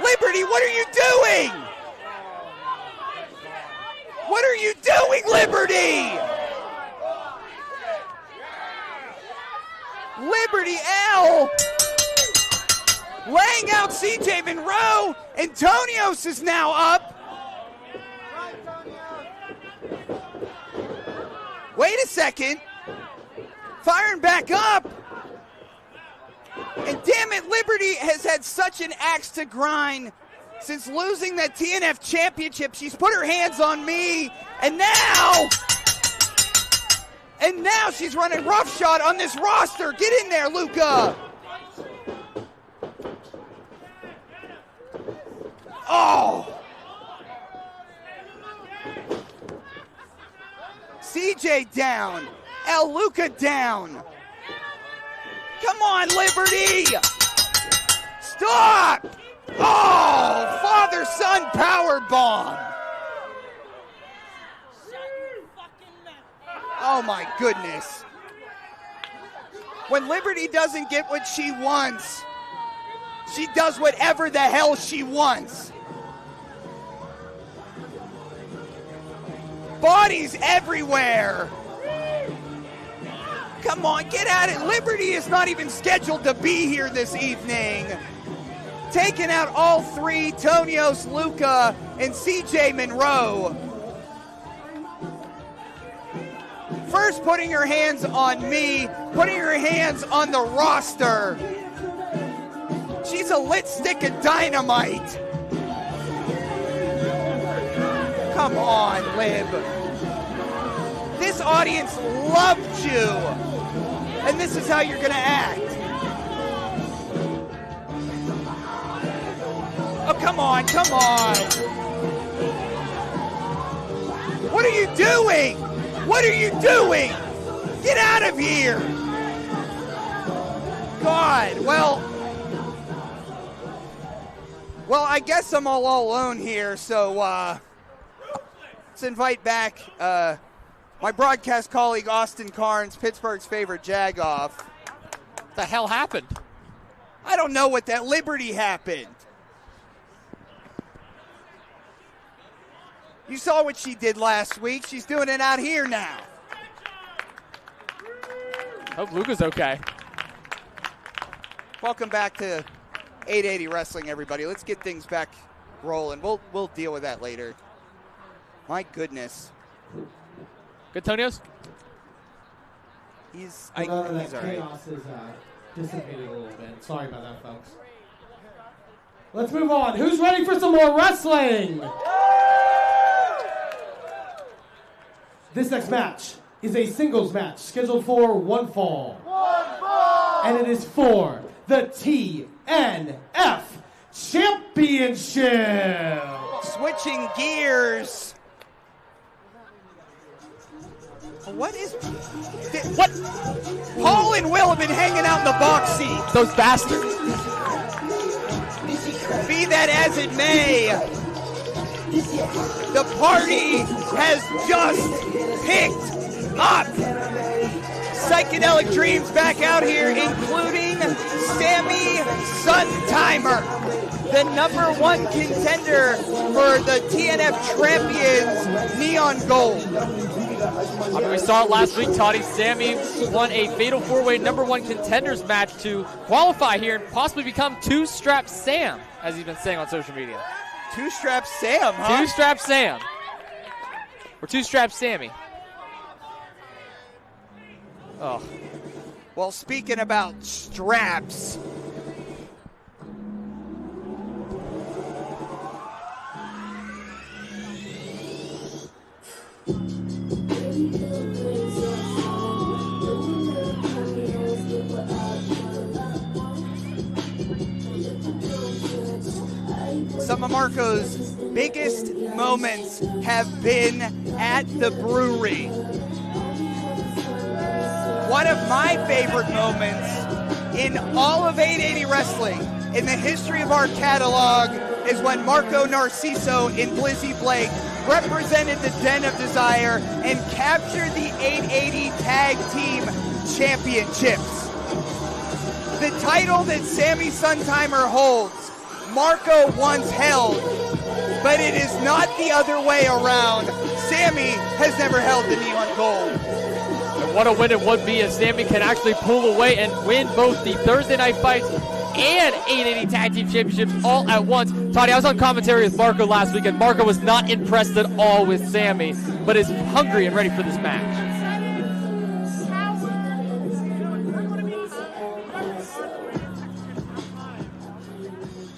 Speaker 2: Liberty, what are you doing? What are you doing, Liberty? Liberty L laying out CJ Monroe. Tonios is now up. Wait a second. Firing back up. And damn it, Liberty has had such an axe to grind since losing that TNF Championship. She's put her hands on me. And now she's running roughshod on this roster. Get in there, Luca. Oh. CJ down. El Luca down. Come on, Liberty. Stop! Oh, father-son power bomb. Oh my goodness. When Liberty doesn't get what she wants, she does whatever the hell she wants. Bodies everywhere. Come on, get at it. Liberty is not even scheduled to be here this evening. Taking out all three, Tonios, Luca, and CJ Monroe. First putting her hands on me, putting her hands on the roster. She's a lit stick of dynamite. Come on, Lib. This audience loved you. And this is how you're going to act. Oh, come on, come on. What are you doing? What are you doing? Get out of here. God, well, I guess I'm all alone here, so let's invite back my broadcast colleague, Austin Carnes, Pittsburgh's favorite Jagoff.
Speaker 3: What the hell happened?
Speaker 2: I don't know what that Liberty happened. You saw what she did last week. She's doing it out here now.
Speaker 3: Hope Luca's okay.
Speaker 2: Welcome back to 880 Wrestling, everybody. Let's get things back rolling. We'll deal with that later. My goodness.
Speaker 3: Good, Tonios?
Speaker 2: He's
Speaker 1: That
Speaker 2: all right.
Speaker 1: chaos is dissipating a little bit. Sorry about that, folks. Let's move on. Who's ready for some more wrestling? This next match is a singles match scheduled for one fall. And it is for the TNF Championship.
Speaker 2: Switching gears. What? Paul and Will have been hanging out in the box seat.
Speaker 3: Those bastards.
Speaker 2: Be that as it may, the party has just picked up. Psychedelic Dreams back out here, including Sammy Suntheimer, the #1 contender for the TNF Champions Neon Gold.
Speaker 5: I mean, we saw it last week, Toddy. Sammy won a fatal four-way #1 contenders match to qualify here and possibly become Two-Strap Sam, as he's been saying on social media.
Speaker 2: Two-Strap Sam, huh?
Speaker 5: Two-Strap Sam. Or Two-Strap Sammy. Oh.
Speaker 2: Well, speaking about straps, some of Marco's biggest moments have been at the brewery. One of my favorite moments in all of 880 Wrestling, in the history of our catalog, is when Marco Narciso and Blizzy Blake represented the Den of Desire and captured the 880 Tag Team Championships. The title that Sammy Suntheimer holds, Marco once held, but it is not the other way around. Sammy has never held the Neon Gold.
Speaker 5: And what a win it would be if Sammy can actually pull away and win both the Thursday Night Fights and 880 Tag Team Championships all at once. Toddy, I was on commentary with Marco last week, and Marco was not impressed at all with Sammy, but is hungry and ready for this match.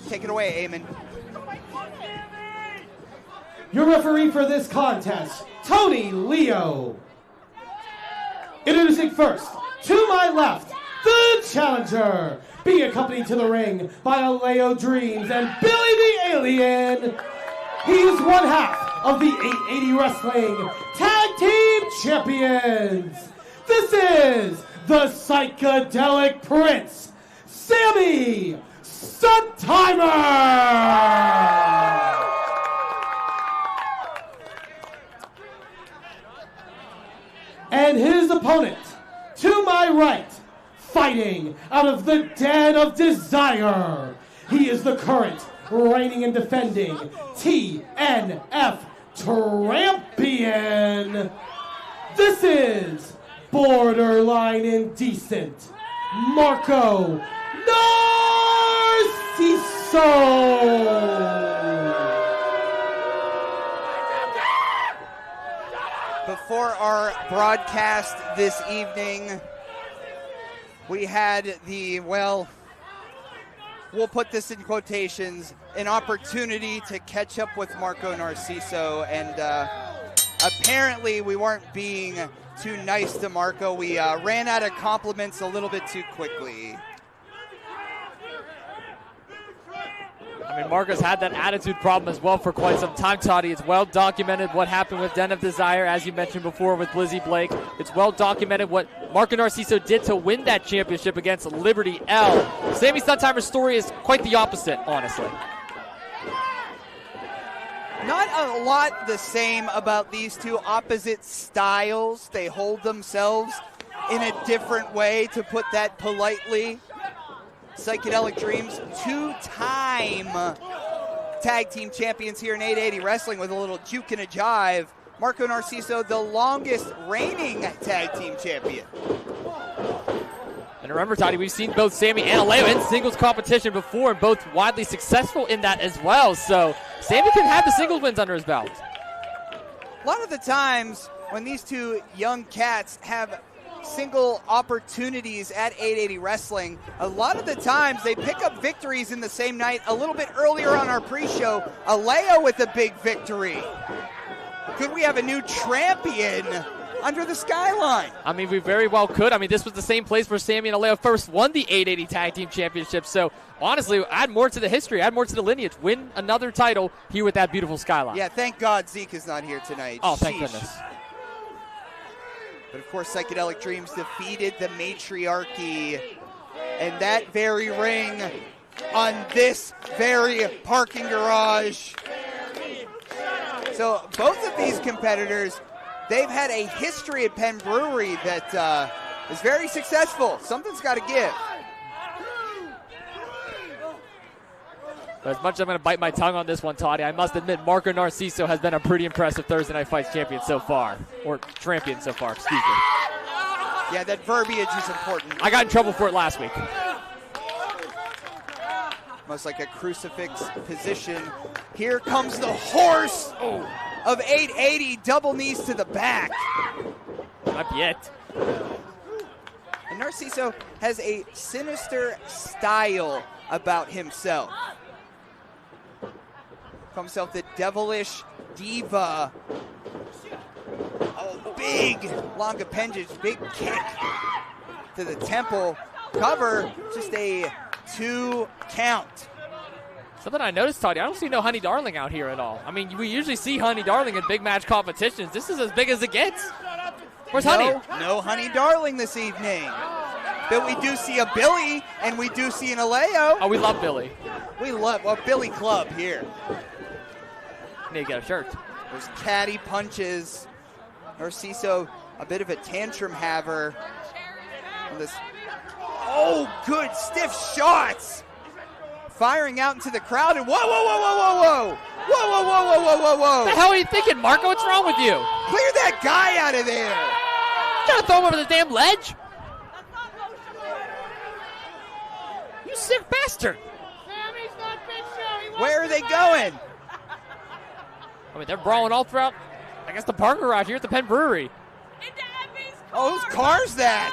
Speaker 2: Take it away, Eamon.
Speaker 1: Your referee for this contest, Tony Leo. Introducing first, to my left, the challenger, being accompanied to the ring by Aleo Dreams and Billy the Alien. He is one half of the 880 Wrestling Tag Team Champions. This is the Psychedelic Prince, Sammy Suntheimer! And his opponent, to my right, fighting out of the Den of Desire, he is the current reigning and defending TNF Champion. This is borderline indecent, Marco Narciso.
Speaker 2: Before our broadcast this evening, we had the, well, we'll put this in quotations, an opportunity to catch up with Marco Narciso, and apparently we weren't being too nice to Marco. We ran out of compliments a little bit too quickly.
Speaker 5: I mean, Marco's had that attitude problem as well for quite some time, Toddy. It's well documented what happened with Den of Desire, as you mentioned before with Blizzy Blake. It's well documented what Marco Narciso did to win that championship against Liberty L. Sammy Suntheimer's story is quite the opposite, honestly.
Speaker 2: Not a lot the same about these two opposite styles. They hold themselves in a different way, to put that politely. Psychedelic Dreams, two-time tag team champions here in 880 Wrestling with a little juke and a jive. Marco Narciso, the longest reigning tag team champion.
Speaker 5: And remember, Toddy, we've seen both Sammy and Aleo in singles competition before, and both widely successful in that as well. So Sammy can have the singles wins under his belt.
Speaker 2: A lot of the times when these two young cats have single opportunities at 880 Wrestling, a lot of the times they pick up victories in the same night. A little bit earlier on our pre-show, Aleo with a big victory. Could we have a new champion under the skyline?
Speaker 5: I mean, we very well could. I mean, this was the same place where Sammy and Aleo first won the 880 Tag Team Championship. So, honestly, add more to the history, add more to the lineage, win another title here with that beautiful skyline.
Speaker 2: Yeah, thank God Zeke is not here tonight.
Speaker 5: Oh, thank
Speaker 2: Sheesh.
Speaker 5: goodness.
Speaker 2: But, of course, Psychedelic Dreams defeated the matriarchy. And that very ring on this very parking garage. So, both of these competitors, they've had a history at Penn Brewery that is very successful. Something's got to give.
Speaker 5: But as much as I'm going to bite my tongue on this one, Toddy, I must admit Marco Narciso has been a pretty impressive Thursday Night Fights champion so far. Or champion so far, excuse me.
Speaker 2: Yeah, that verbiage is important.
Speaker 5: I got in trouble for it last week.
Speaker 2: Almost like a crucifix position. Here comes the horse of 880, double knees to the back.
Speaker 5: Not yet.
Speaker 2: And Narciso has a sinister style about himself. Call himself the devilish diva. Oh, big long appendage, big kick to the temple. Cover, just a 2 count.
Speaker 5: Something I noticed, Toddy, I don't see no Honey Darling out here at all. I mean, we usually see Honey Darling in big match competitions. This is as big as it gets. Where's Honey?
Speaker 2: No Honey Darling this evening. But we do see a Billy, and we do see an Aleo.
Speaker 5: Oh, we love Billy.
Speaker 2: We love Billy Club here.
Speaker 5: Need to get a shirt.
Speaker 2: There's catty punches. Narciso, a bit of a tantrum haver. And this, oh, good stiff shots. Firing out into the crowd, and whoa, whoa, whoa, whoa, whoa, whoa. Whoa, whoa, whoa, whoa, whoa, whoa, whoa.
Speaker 5: What the hell are you thinking, Marco? What's wrong with you?
Speaker 2: Clear that guy out of there.
Speaker 5: You trying to throw him over the damn ledge? You sick bastard.
Speaker 2: Where are they going?
Speaker 5: I mean, they're brawling all throughout, I guess, the parking garage here at the Penn Brewery.
Speaker 2: Oh, whose car's that?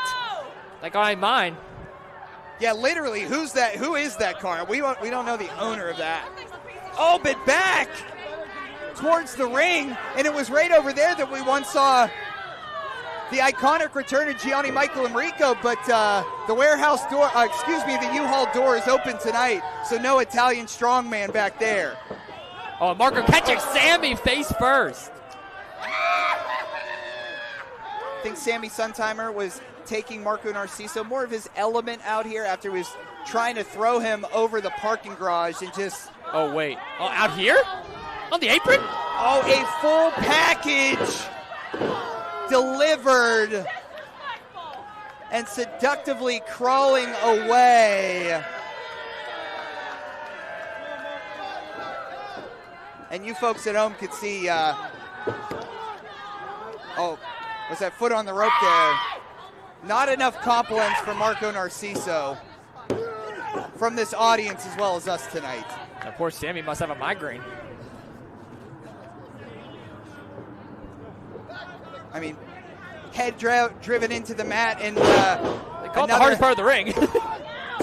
Speaker 5: That guy ain't mine.
Speaker 2: Yeah, literally, who's that? Who is that car? We don't know the owner of that. Oh, but back towards the ring, and it was right over there that we once saw the iconic return of Gianni, Michael, and Rico, but the warehouse door, the U-Haul door is open tonight, so no Italian strongman back there.
Speaker 5: Oh, Marco catching Sammy face first.
Speaker 2: I think Sammy Suntheimer was taking Marco Narciso more of his element out here after he was trying to throw him over the parking garage and just...
Speaker 5: Oh, wait. Oh, out here? On the apron?
Speaker 2: Oh, a full package delivered and seductively crawling away. And you folks at home could see, oh, was that foot on the rope there? Not enough compliments for Marco Narciso from this audience as well as us tonight.
Speaker 5: Of course, Sammy must have a migraine.
Speaker 2: I mean, head driven into the mat, and
Speaker 5: they call it the hardest part of the ring.
Speaker 2: 2,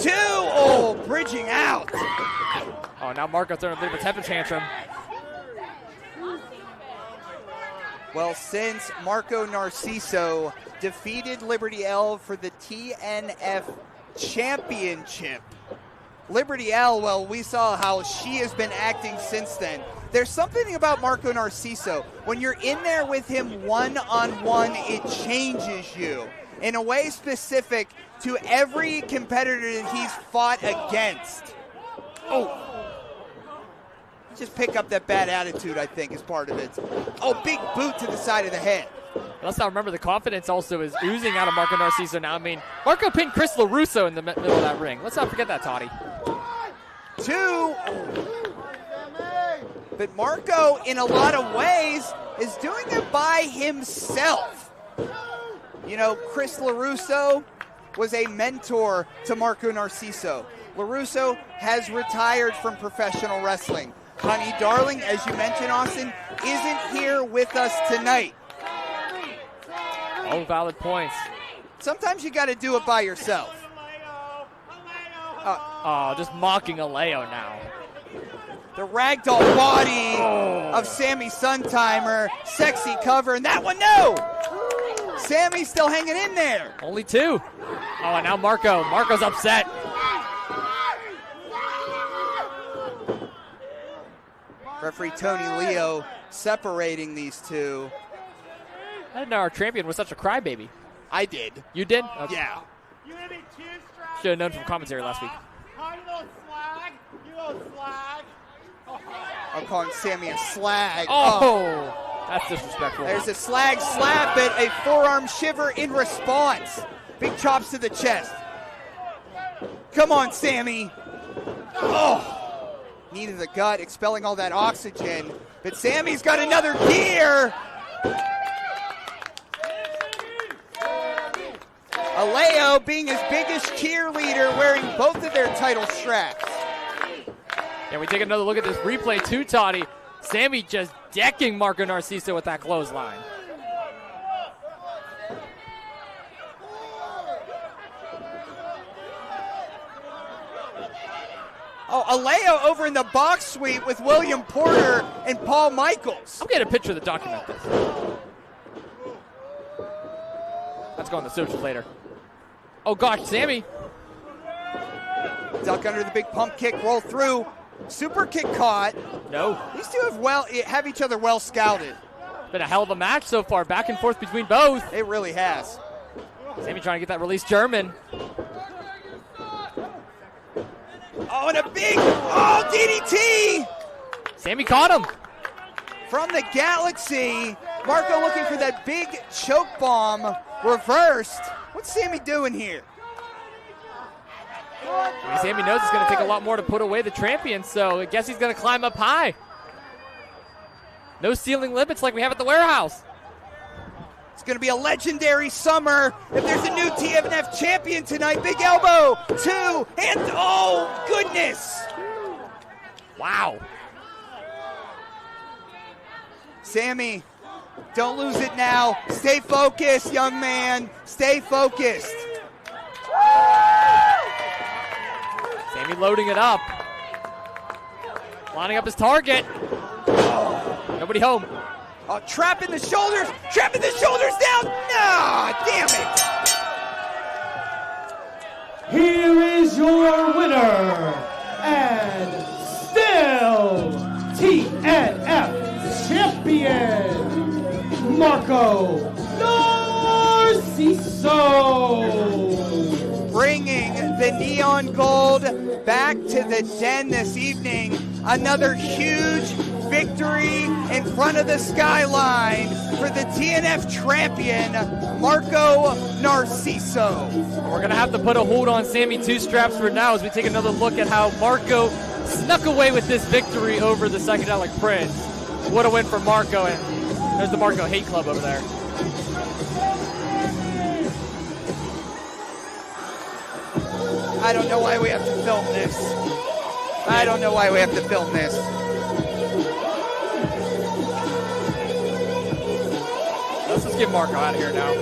Speaker 2: oh, bridging out.
Speaker 5: Oh, now Marco throwing a bit of a temper tantrum.
Speaker 2: Well, since Marco Narciso defeated Liberty L for the TNF Championship, Liberty L, well, we saw how she has been acting since then. There's something about Marco Narciso. When you're in there with him one-on-one, it changes you in a way specific to every competitor that he's fought against. Oh. Just pick up that bad attitude, I think, is part of it. Oh, big boot to the side of the head.
Speaker 5: Let's not remember the confidence also is oozing out of Marco Narciso now. I mean, Marco pinned Chris LaRusso in the middle of that ring. Let's not forget that, Toddy.
Speaker 2: 2. But Marco, in a lot of ways, is doing it by himself. You know, Chris LaRusso was a mentor to Marco Narciso. LaRusso has retired from professional wrestling. Honey Darling, as you mentioned, Austin, isn't here with us tonight.
Speaker 5: All valid points.
Speaker 2: Sometimes you got to do it by yourself.
Speaker 5: Oh, just mocking Aleo now.
Speaker 2: The ragdoll body of Sammy Suntheimer. Sexy cover, and that one, no! Sammy's still hanging in there.
Speaker 5: Only 2. Oh, and now Marco. Marco's upset.
Speaker 2: Referee Tony Leo separating these two.
Speaker 5: I didn't know our champion was such a crybaby.
Speaker 2: I did.
Speaker 5: You did? Okay.
Speaker 2: Yeah.
Speaker 5: Should have known from commentary last week.
Speaker 2: I'm calling Sammy a slag.
Speaker 5: Oh, that's disrespectful.
Speaker 2: There's a slag slap, and a forearm shiver in response. Big chops to the chest. Come on, Sammy. Oh. Knee to the gut, expelling all that oxygen. But Sammy's got another gear. Aleo being his biggest cheerleader, wearing both of their title straps.
Speaker 5: And we take another look at this replay too, Toddy. Sammy just decking Marco Narciso with that clothesline.
Speaker 2: Oh, Aleo over in the box suite with William Porter and Paul Michaels.
Speaker 5: I'm getting a picture to document this. Let's go on the socials later. Oh gosh, Sammy.
Speaker 2: Duck under the big pump kick, roll through. Super kick caught.
Speaker 5: No.
Speaker 2: These two have each other well scouted.
Speaker 5: Been a hell of a match so far, back and forth between both.
Speaker 2: It really has.
Speaker 5: Sammy trying to get that release German.
Speaker 2: Oh, and a big, DDT!
Speaker 5: Sammy caught him.
Speaker 2: From the Galaxy, Marco looking for that big choke bomb reversed. What's Sammy doing here?
Speaker 5: Sammy knows it's going to take a lot more to put away the champion, so I guess he's going to climb up high. No ceiling limits like we have at the warehouse.
Speaker 2: It's going to be a legendary summer if there's a new TNF champion tonight. Big elbow, 2, and oh, goodness.
Speaker 5: Wow.
Speaker 2: Sammy, don't lose it now. Stay focused, young man. Stay focused.
Speaker 5: Sammy loading it up. Lining up his target. Nobody home.
Speaker 2: Oh, trapping the shoulders down. Nah, damn it.
Speaker 1: Here is your winner, and still TNF champion, Marco Narciso. Narciso.
Speaker 2: Bringing the neon gold back to the den this evening. Another huge victory in front of the skyline for the TNF champion, Marco Narciso.
Speaker 5: We're going to have to put a hold on Sammy Two Straps for now as we take another look at how Marco snuck away with this victory over the Psychedelic Prince. What a win for Marco, and there's the Marco Hate Club over there.
Speaker 2: I don't know why we have to film this. I don't know why we have to film this.
Speaker 5: Let's just get Marco out of here now.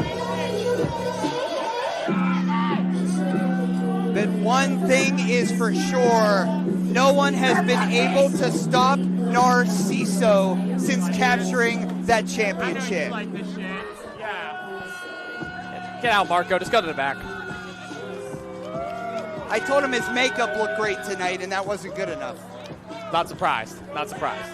Speaker 2: But one thing is for sure, no one has been able to stop Narciso since capturing that championship.
Speaker 5: Get out, Marco. Just go to the back.
Speaker 2: I told him his makeup looked great tonight, and that wasn't good enough.
Speaker 5: Not surprised. Not surprised.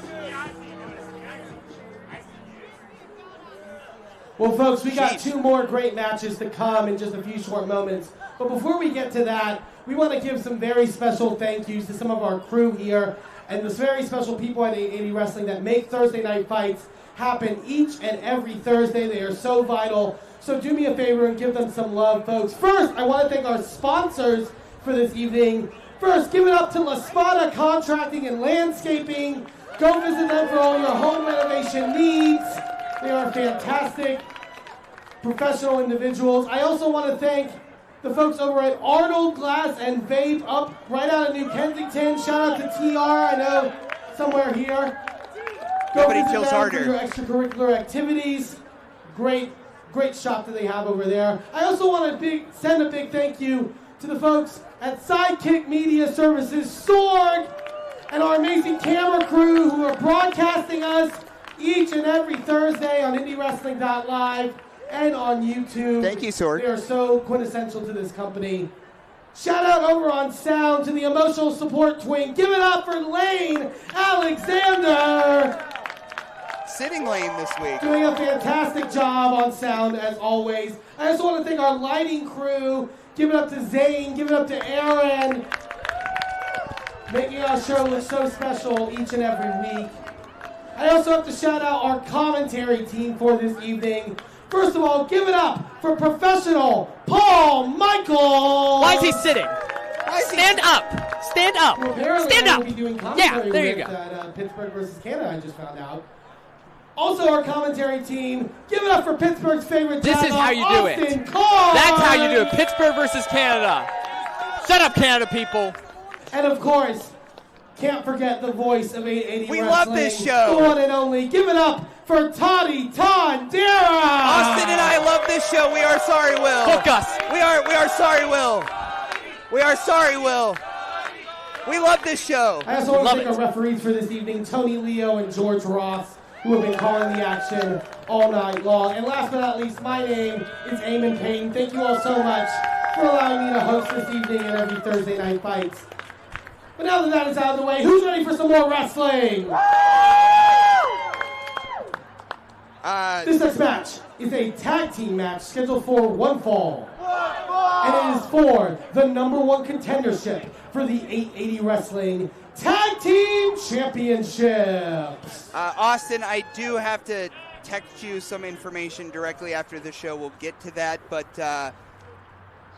Speaker 1: Well, folks, we got two more great matches to come in just a few short moments. But before we get to that, we want to give some very special thank yous to some of our crew here and the very special people at Indie Wrestling that make Thursday night fights happen each and every Thursday. They are so vital. So do me a favor and give them some love, folks. First, I want to thank our sponsors for this evening. First, give it up to La Spada Contracting and Landscaping. Go visit them for all your home renovation needs. They are fantastic, professional individuals. I also want to thank the folks over at Arnold Glass and Vape up right out of New Kensington. Shout out to TR, I know somewhere here. Go
Speaker 2: Nobody
Speaker 1: visit
Speaker 2: kills
Speaker 1: them
Speaker 2: harder.
Speaker 1: for your extracurricular activities. Great shop that they have over there. I also want to send a big thank you to the folks at Sidekick Media Services, Sorg, and our amazing camera crew who are broadcasting us each and every Thursday on IndyWrestling.live and on YouTube.
Speaker 2: Thank you, Sorg.
Speaker 1: They are so quintessential to this company. Shout out over on sound to the emotional support twin. Give it up for Lane Alexander.
Speaker 2: Sitting lane this week.
Speaker 1: Doing a fantastic job on sound as always. I also want to thank our lighting crew. Give it up to Zane. Give it up to Aaron. Making our show look so special each and every week. I also have to shout out our commentary team for this evening. First of all, give it up for professional Paul Michael.
Speaker 5: Why is he sitting? Stand up. Stand up.
Speaker 1: Well, apparently
Speaker 5: Stand
Speaker 1: I
Speaker 5: up.
Speaker 1: will be doing
Speaker 5: Yeah,
Speaker 1: commentary
Speaker 5: there you
Speaker 1: with,
Speaker 5: go.
Speaker 1: Pittsburgh versus Canada, I just found out. Also, our commentary team, give it up for Pittsburgh's favorite
Speaker 5: This is
Speaker 1: talent,
Speaker 5: how you do it.
Speaker 1: Austin Carr.
Speaker 5: That's how you do it. Pittsburgh versus Canada. Shut up, Canada people.
Speaker 1: And of course, can't forget the voice of 880
Speaker 2: We
Speaker 1: Wrestling.
Speaker 2: love this show.
Speaker 1: The one and only. Give it up for Toddy Tondera.
Speaker 2: Austin and I love this show. We are sorry, Will.
Speaker 5: Hook us.
Speaker 2: We are sorry, Will. We are sorry, Will. We love this show.
Speaker 1: I also want
Speaker 5: Love
Speaker 1: to thank
Speaker 5: it.
Speaker 1: our referees for this evening, Tony Leo and George Ross, who have been calling the action all night long. And last but not least, my name is Eamon Payne. Thank you all so much for allowing me to host this evening and every Thursday night fights. But now that is out of the way, who's ready for some more wrestling? This next match is a tag team match scheduled for one fall. And it is for the #1 contendership for the 880 Wrestling Tag Team Championships.
Speaker 2: Austin, I do have to text you some information directly after the show. We'll get to that, but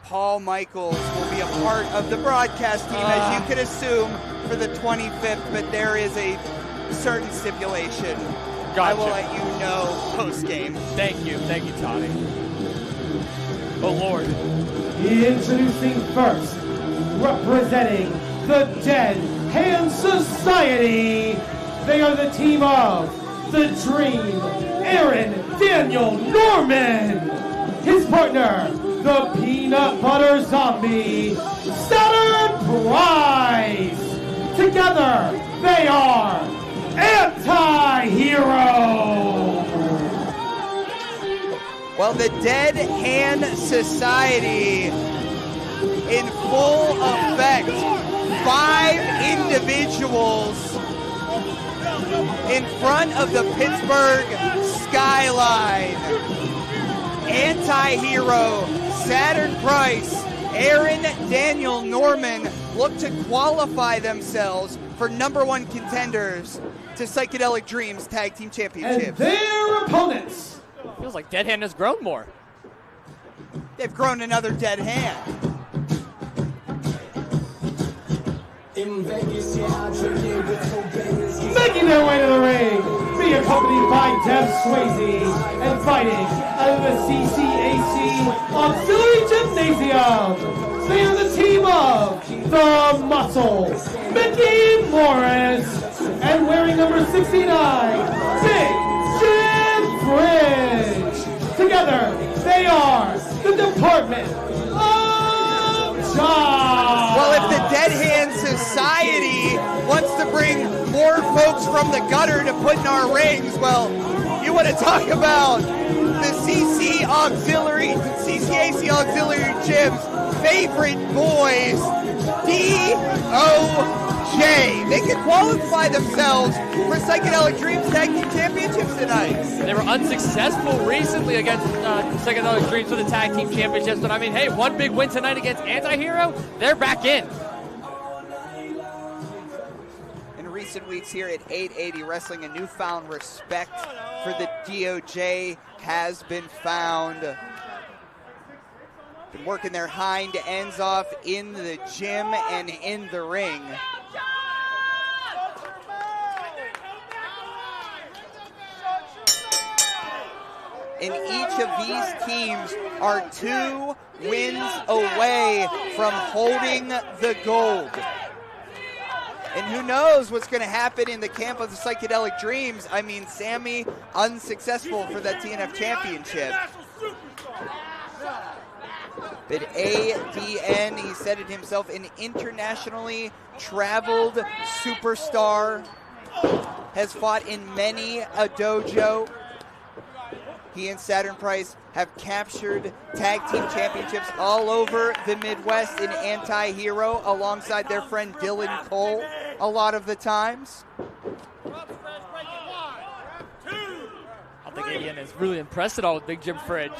Speaker 2: Paul Michaels will be a part of the broadcast team, as you could assume, for the 25th, but there is a certain stipulation.
Speaker 5: Gotcha.
Speaker 2: I will let you know post-game.
Speaker 5: Thank you, Toddy. Oh, Lord.
Speaker 1: Introducing first, representing the Dead Hand Society, they are the team of The Dream, Aaron Daniel Norman, his partner, the Peanut Butter Zombie, Saturn Prize. Together, they are Anti-Hero.
Speaker 2: Well, the Dead Hand Society in full effect. 5 individuals in front of the Pittsburgh skyline. Anti-Hero, Saturn Price, Aaron Daniel Norman look to qualify themselves for #1 contenders to Psychedelic Dreams Tag Team Championships.
Speaker 1: And their opponents.
Speaker 5: Feels like Dead Hand has grown more.
Speaker 2: They've grown another dead hand.
Speaker 1: Making their way to the ring, being accompanied by Dev Swayze, and fighting out of the CCAC Auxiliary Gymnasium. They are the team of The Muscle, Micky Morris, and wearing number 69, Big Jim Fridge. Together, they are the Department of Jocks.
Speaker 2: Well, if the Dead Hand Society wants to bring more folks from the gutter to put in our rings, well, you want to talk about the CCAC Auxiliary Gym's favorite boys, DOJ. They can qualify themselves for Psychedelic Dreams Tag Team Championships tonight.
Speaker 5: They were unsuccessful recently against Psychedelic Dreams for the Tag Team Championships, but I mean, hey, one big win tonight against Anti-Hero, they're back in.
Speaker 2: In recent weeks here at 880 Wrestling, a newfound respect for the DOJ has been found. Been working their hind ends off in the gym and in the ring. And each of these teams are 2 wins away from holding the gold. And who knows what's going to happen in the camp of the Psychedelic Dreams. I mean, Sammy unsuccessful for that TNF Championship. But ADN, he said it himself, an internationally traveled superstar, has fought in many a dojo. He and Saturn Price have captured tag team championships all over the Midwest in Anti-Hero alongside their friend Dylan Cole a lot of the times.
Speaker 5: I don't think ADN is really impressed at all with Big Jim Fridge.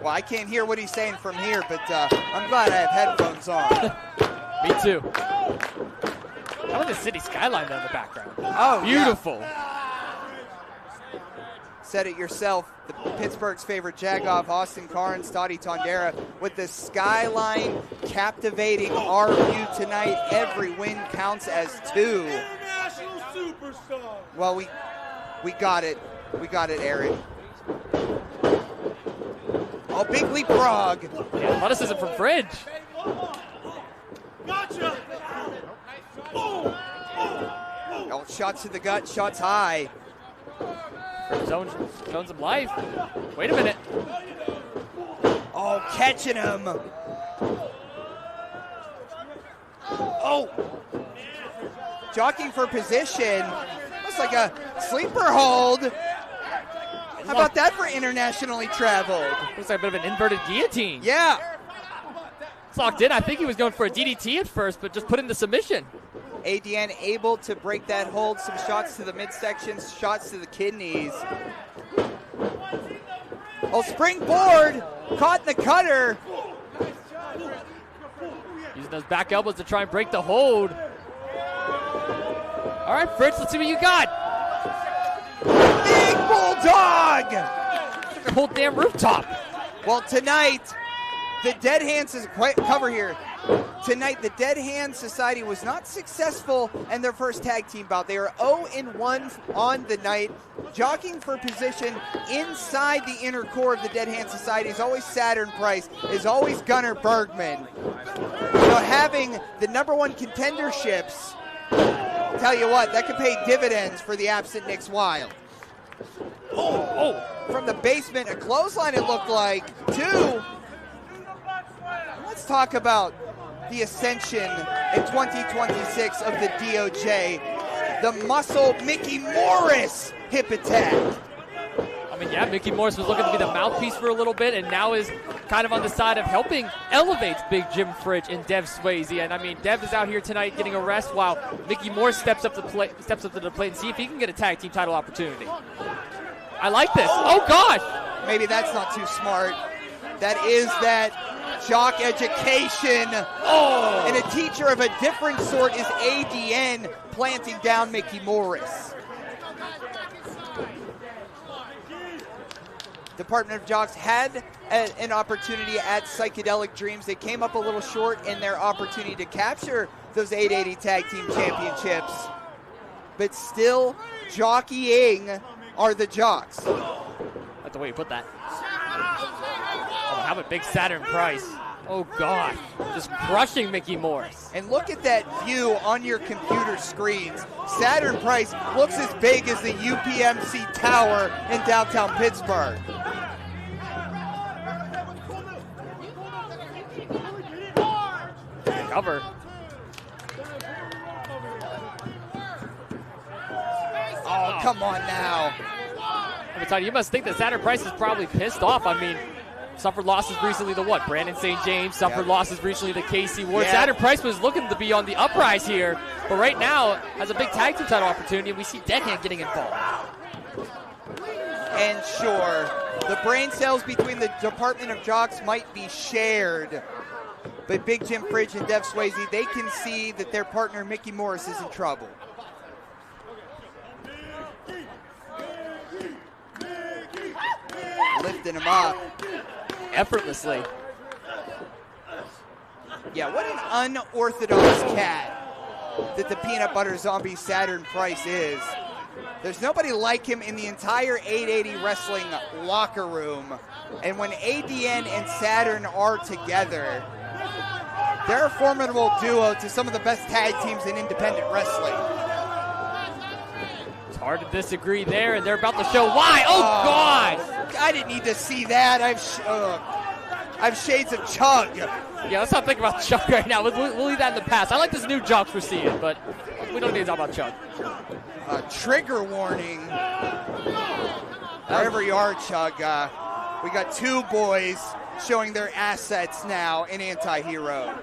Speaker 2: Well, I can't hear what he's saying from here, but I'm glad I have headphones on.
Speaker 5: Me too. How about the city skyline there in the background?
Speaker 2: Oh,
Speaker 5: beautiful.
Speaker 2: Yeah. Said it yourself, the Pittsburgh's favorite jagoff, Austin Carnes, Toddy Tondera, with the skyline captivating our view tonight. Every win counts as 2.
Speaker 6: International superstar.
Speaker 2: Well, we got it. We got it, Aaron. Oh, big leapfrog.
Speaker 5: Yeah, athleticism from Fridge.
Speaker 6: Gotcha.
Speaker 2: Oh, shots to the gut, shots high.
Speaker 5: Showing some life. Wait a minute.
Speaker 2: Oh, catching him. Oh. Jockeying for position. Looks like a sleeper hold. How about that for internationally traveled?
Speaker 5: Looks like a bit of an inverted guillotine.
Speaker 2: Yeah.
Speaker 5: It's locked in. I think he was going for a DDT at first, but just put into submission.
Speaker 2: ADN able to break that hold. Some shots to the midsection, shots to the kidneys. Oh, springboard. Caught in the cutter.
Speaker 5: Using those back elbows to try and break the hold. All right, Fritz, let's see what you got.
Speaker 2: Big bulldog.
Speaker 5: The whole damn rooftop.
Speaker 2: Well, tonight, the Dead Hands is quite cover here. Tonight, the Dead Hand Society was not successful in their first tag team bout. They are 0-1 on the night. Jockeying for position inside the inner core of the Dead Hand Society is always Saturn Price, is always Gunnar Bergman. So having the #1 contenderships, tell you what, that could pay dividends for the absent Nick Wilde. Oh, from the basement, a clothesline it looked like. 2. Let's talk about the ascension in 2026 of the DOJ. The muscle Micky Morris hip attack.
Speaker 5: I mean, yeah, Micky Morris was looking to be the mouthpiece for a little bit and now is kind of on the side of helping elevate Big Jim Fridge and Dev Swayze. And I mean, Dev is out here tonight getting a rest while Micky Morris steps up to the plate and see if he can get a tag team title opportunity. I like this. Oh, gosh.
Speaker 2: maybe that's not too smart. That is that jock education. Oh! And a teacher of a different sort is ADN planting down Micky Morris. Department of Jocks had an opportunity at Psychedelic Dreams. They came up a little short in their opportunity to capture those 880 Tag Team Championships. But still, jockeying are the Jocks.
Speaker 5: That's the way you put that. Oh, how about big Saturn Price? Oh, God. Just crushing Micky Morris.
Speaker 2: And look at that view on your computer screens. Saturn Price looks as big as the UPMC Tower in downtown Pittsburgh.
Speaker 5: Cover.
Speaker 2: Oh, come on now.
Speaker 5: I'm telling you, you must think that Saturn Price is probably pissed off. I mean, suffered losses recently to what? Brandon St. James, suffered losses recently to Casey Ward.
Speaker 2: Yeah.
Speaker 5: Saturn Price was looking to be on the uprise here, but right now has a big tag team title opportunity, and we see Deadhand getting involved.
Speaker 2: And sure, the brain cells between the Department of Jocks might be shared, but Big Jim Fridge and Dev Swayze, they can see that their partner Micky Morris is in trouble. Lifting him up.
Speaker 5: Effortlessly.
Speaker 2: Yeah, what an unorthodox cat that the Peanut Butter Zombie Saturn Price is. There's nobody like him in the entire 880 Wrestling locker room. And when ADN and Saturn are together, they're a formidable duo to some of the best tag teams in independent wrestling.
Speaker 5: It's hard to disagree there, and they're about to show why. Oh, God!
Speaker 2: I didn't need to see that. I've shades of Chug.
Speaker 5: Yeah, let's not think about Chuck right now. We'll leave that in the past. I like this new Jocks we're seeing, but we don't need to talk about Chuck.
Speaker 2: Trigger warning. Wherever you are, Chug, we got two boys showing their assets now in Anti-Hero.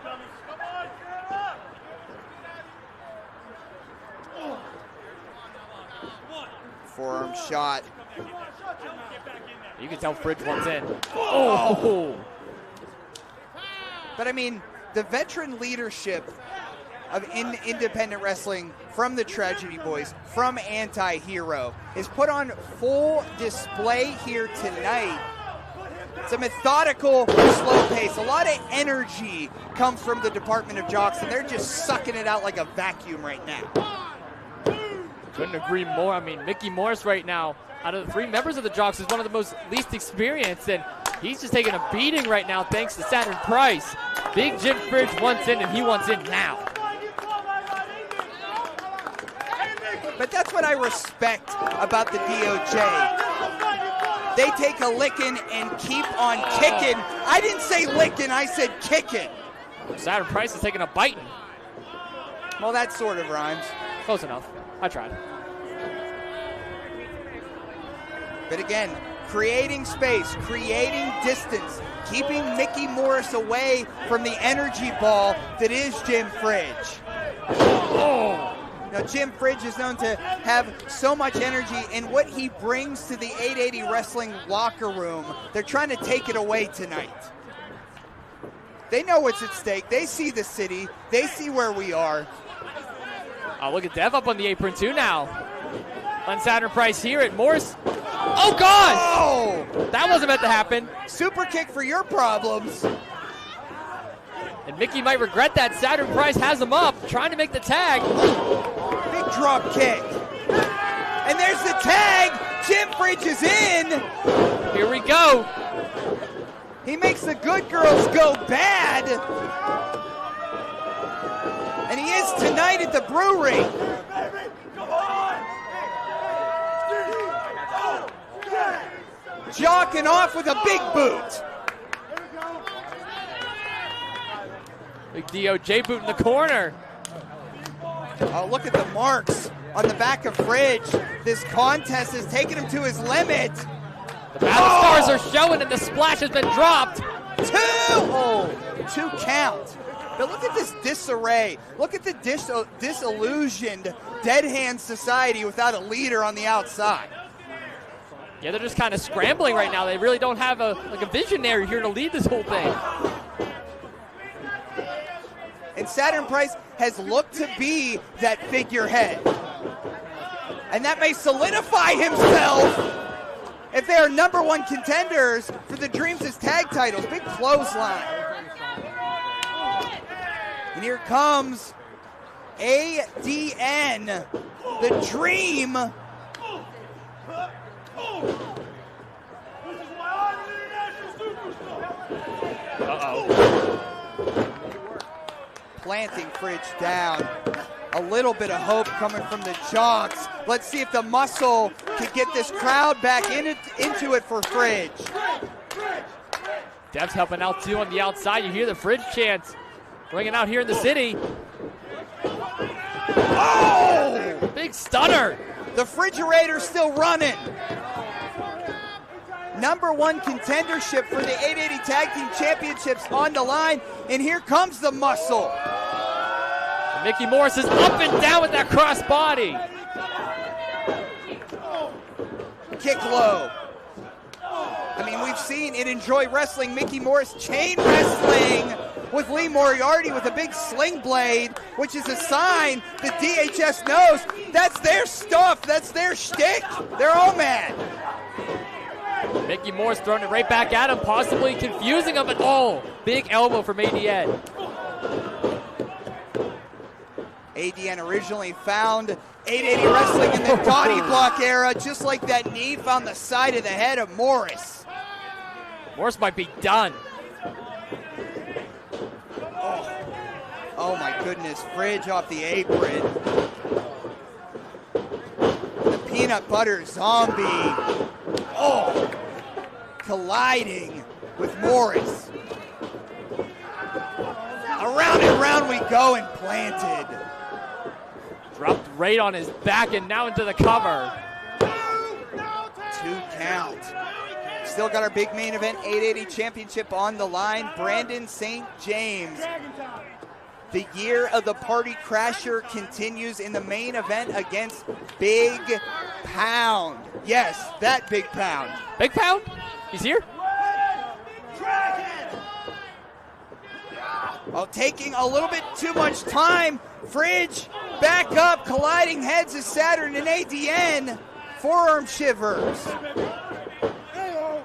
Speaker 2: Forearm shot.
Speaker 5: You can tell Fridge wants in. Oh!
Speaker 2: But I mean, the veteran leadership of independent wrestling from the Tragedy Boys, from Anti-Hero, is put on full display here tonight. It's a methodical, slow pace. A lot of energy comes from the Department of Jocks, and they're just sucking it out like a vacuum right now.
Speaker 5: Couldn't agree more. I mean, Micky Morris right now, out of the three members of the Jocks, is one of the most least experienced, and he's just taking a beating right now thanks to Saturn Price. Big Jim Fridge wants in, and he wants in now.
Speaker 2: But that's what I respect about the DOJ. They take a licking and keep on kicking. I didn't say licking, I said kicking.
Speaker 5: Saturn Price is taking a biting.
Speaker 2: Well, that sort of rhymes.
Speaker 5: Close enough. I tried.
Speaker 2: But again, creating space, creating distance, keeping Micky Morris away from the energy ball that is Jim Fridge.
Speaker 5: Oh!
Speaker 2: Now, Jim Fridge is known to have so much energy, and what he brings to the 880 Wrestling locker room, they're trying to take it away tonight. They know what's at stake. They see the city. They see where we are.
Speaker 5: Oh, look at Dev up on the apron, too, now. On Saturn Price here at Morris. Oh, God!
Speaker 2: Oh!
Speaker 5: That wasn't meant to happen.
Speaker 2: Super kick for your problems.
Speaker 5: And Micky might regret that. Saturn Price has him up, trying to make the tag.
Speaker 2: Big drop kick. And there's the tag. Jim Fridge is in.
Speaker 5: Here we go.
Speaker 2: He makes the good girls go bad. And he is tonight at the brewery. Jocking off with a big boot.
Speaker 5: Big DOJ boot in the corner.
Speaker 2: Oh, look at the marks on the back of Fridge. This contest has taken him to his limit.
Speaker 5: The battle stars are showing and the splash has been dropped.
Speaker 2: Two count. But look at this disarray. Look at the disillusioned Dead Hand Society without a leader on the outside.
Speaker 5: Yeah, they're just kind of scrambling right now. They really don't have a visionary here to lead this whole thing.
Speaker 2: And Saturn Price has looked to be that figurehead. And that may solidify himself if they are #1 contenders for the Dreams' tag titles. Big clothesline. And here comes ADN, the Dream.
Speaker 3: Uh-oh.
Speaker 2: Planting Fridge down. A little bit of hope coming from the Jocks. Let's see if the muscle can get this crowd back into it for Fridge.
Speaker 5: Dev's helping out too on the outside. You hear the Fridge chants ringing out here in the city.
Speaker 2: Oh!
Speaker 5: Big stunner.
Speaker 2: The refrigerator's still running. #1 contendership for the 880 Tag Team Championships on the line. And here comes the muscle.
Speaker 5: And Micky Morris is up and down with that crossbody.
Speaker 2: Kick low. I mean, we've seen in Enjoy Wrestling, Micky Morris chain wrestling with Lee Moriarty with a big sling blade, which is a sign that DHS knows that's their stuff, that's their shtick. They're all mad.
Speaker 5: Micky Morris throwing it right back at him, possibly confusing him at all. Big elbow from ADN.
Speaker 2: ADN originally found 880 wrestling in the body block era, just like that knee found the side of the head of Morris.
Speaker 5: Morris might be done.
Speaker 2: Oh my goodness, Fridge off the apron. The peanut butter zombie. Oh, colliding with Morris. Around and round we go and planted.
Speaker 5: Dropped right on his back and now into the cover.
Speaker 2: 2 count. Still got our big main event 880 championship on the line. Brandon St. James. The year of the Party Crasher continues in the main event against Big Pound. Yes, that Big Pound.
Speaker 5: Big Pound? He's here?
Speaker 2: Oh, taking a little bit too much time. Fridge back up, colliding heads of Saturn and ADN. Forearm shivers.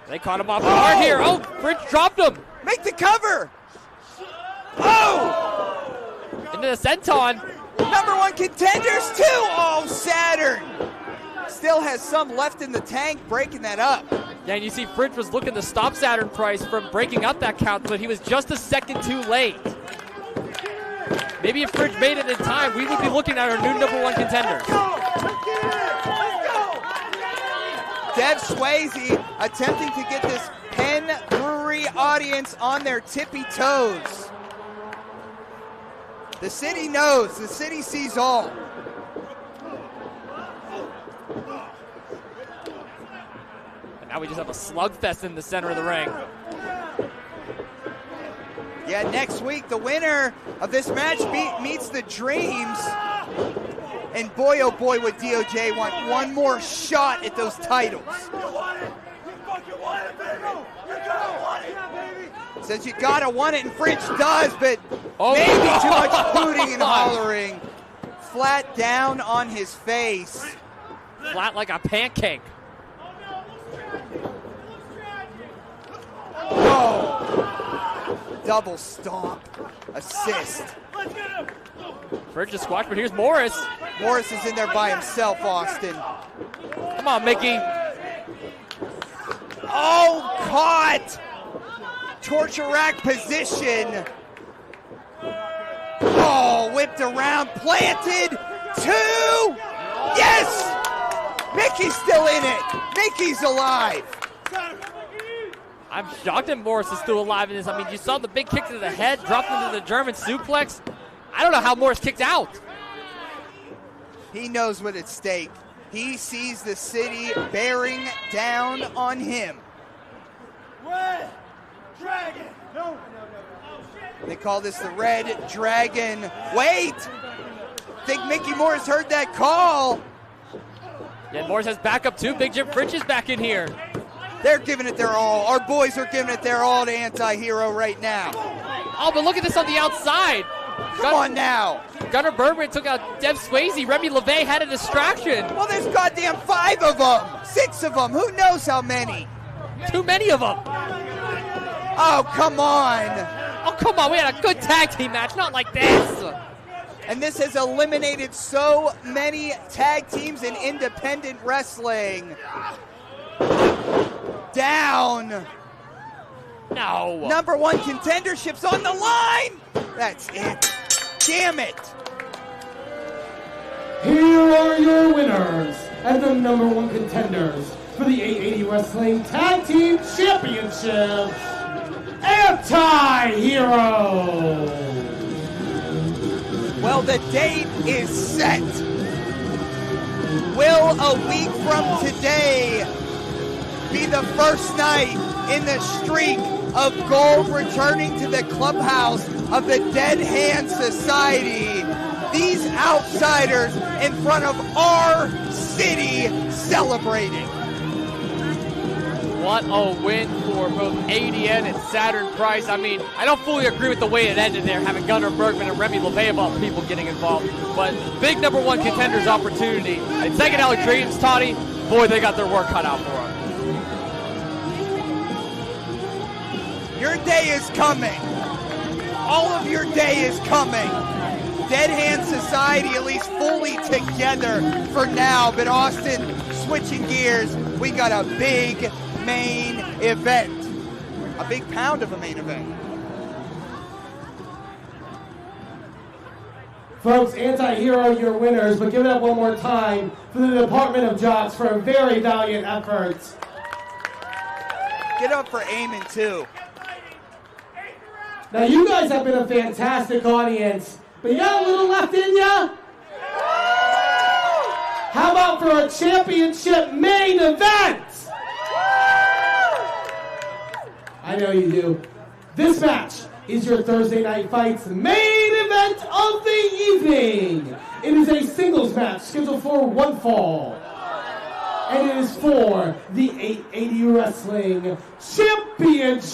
Speaker 5: They caught him off guard here. Oh, Fridge dropped him.
Speaker 2: Make the cover. Oh!
Speaker 5: Into the senton.
Speaker 2: #1 contenders too. Oh, Saturn. Still has some left in the tank, breaking that up.
Speaker 5: Yeah, and you see Fridge was looking to stop Saturn Price from breaking up that count, but he was just a second too late. Maybe if Fridge made it in time, we would be looking at our new #1 contenders.
Speaker 2: Dev Swayze attempting to get this Penn Brewery audience on their tippy toes. The city knows, the city sees all.
Speaker 5: And now we just have a slugfest in the center of the ring.
Speaker 2: Yeah, next week, the winner of this match meets the Dreams. And boy, oh boy, would DOJ want one more shot at those titles. Says you gotta want it, and Fridge does, but maybe too much hooting and hollering. Flat down on his face.
Speaker 5: Flat like a pancake.
Speaker 2: Oh! Double stomp. Assist.
Speaker 5: Fridge is squashed, but here's Morris.
Speaker 2: Morris is in there by himself, Austin.
Speaker 5: Come on, Micky.
Speaker 2: Oh, caught! Torture rack position. Oh, whipped around, planted, 2! Yes! Micky's still in it. Micky's alive.
Speaker 5: I'm shocked that Morris is still alive in this. I mean, you saw the big kick to the head, dropped into the German suplex. I don't know how Morris kicked out.
Speaker 2: He knows what's at stake. He sees the city bearing down on him.
Speaker 6: Red Dragon. No.
Speaker 2: They call this the Red Dragon. Wait! Think Micky Morris heard that call.
Speaker 5: Yeah, Morris has backup too. Big Jim Fritsch is back in here.
Speaker 2: They're giving it their all. Our boys are giving it their all to Anti-Hero right now.
Speaker 5: Oh, but look at this on the outside.
Speaker 2: Come on now.
Speaker 5: Gunnar Bergman took out Dev Swayze. Remy LaVey had a distraction.
Speaker 2: Well, there's goddamn 5 of them. 6 of them. Who knows how many?
Speaker 5: Too many of them.
Speaker 2: Oh, come on.
Speaker 5: Oh, come on. We had a good tag team match. Not like this.
Speaker 2: And this has eliminated so many tag teams in independent wrestling. Down.
Speaker 5: No.
Speaker 2: Number 1 contendership's on the line. That's it. Damn it.
Speaker 1: Here are your winners and the number 1 contenders for the 880 Wrestling Tag Team Championship, Anti-Hero.
Speaker 2: Well, the date is set. Will a week from today be the first night in the streak of gold returning to the clubhouse of the Dead Hand Society? These outsiders in front of our city celebrating.
Speaker 5: What a win for both ADN and Saturn Price. I mean, I don't fully agree with the way it ended there, having Gunnar Bergman and Remy LaVey about people getting involved. But big number 1 contenders opportunity. And Psychedelic Dreams, Toddy, boy, they got their work cut out for them.
Speaker 2: Your day is coming. All of your day is coming. Dead Hand Society at least fully together for now. But Austin, switching gears, we got a big main event. A big pound of a main event.
Speaker 1: Folks, Anti-Hero, your winners, but give it up one more time for the Department of Jocks for a very valiant effort.
Speaker 2: Get up for Eamon, too.
Speaker 1: Now, you guys have been a fantastic audience, but you got a little left in ya? How about for a championship main event? I know you do. This match is your Thursday Night Fights main event of the evening. It is a singles match scheduled for 1 fall. And it is for the 880 Wrestling Championship.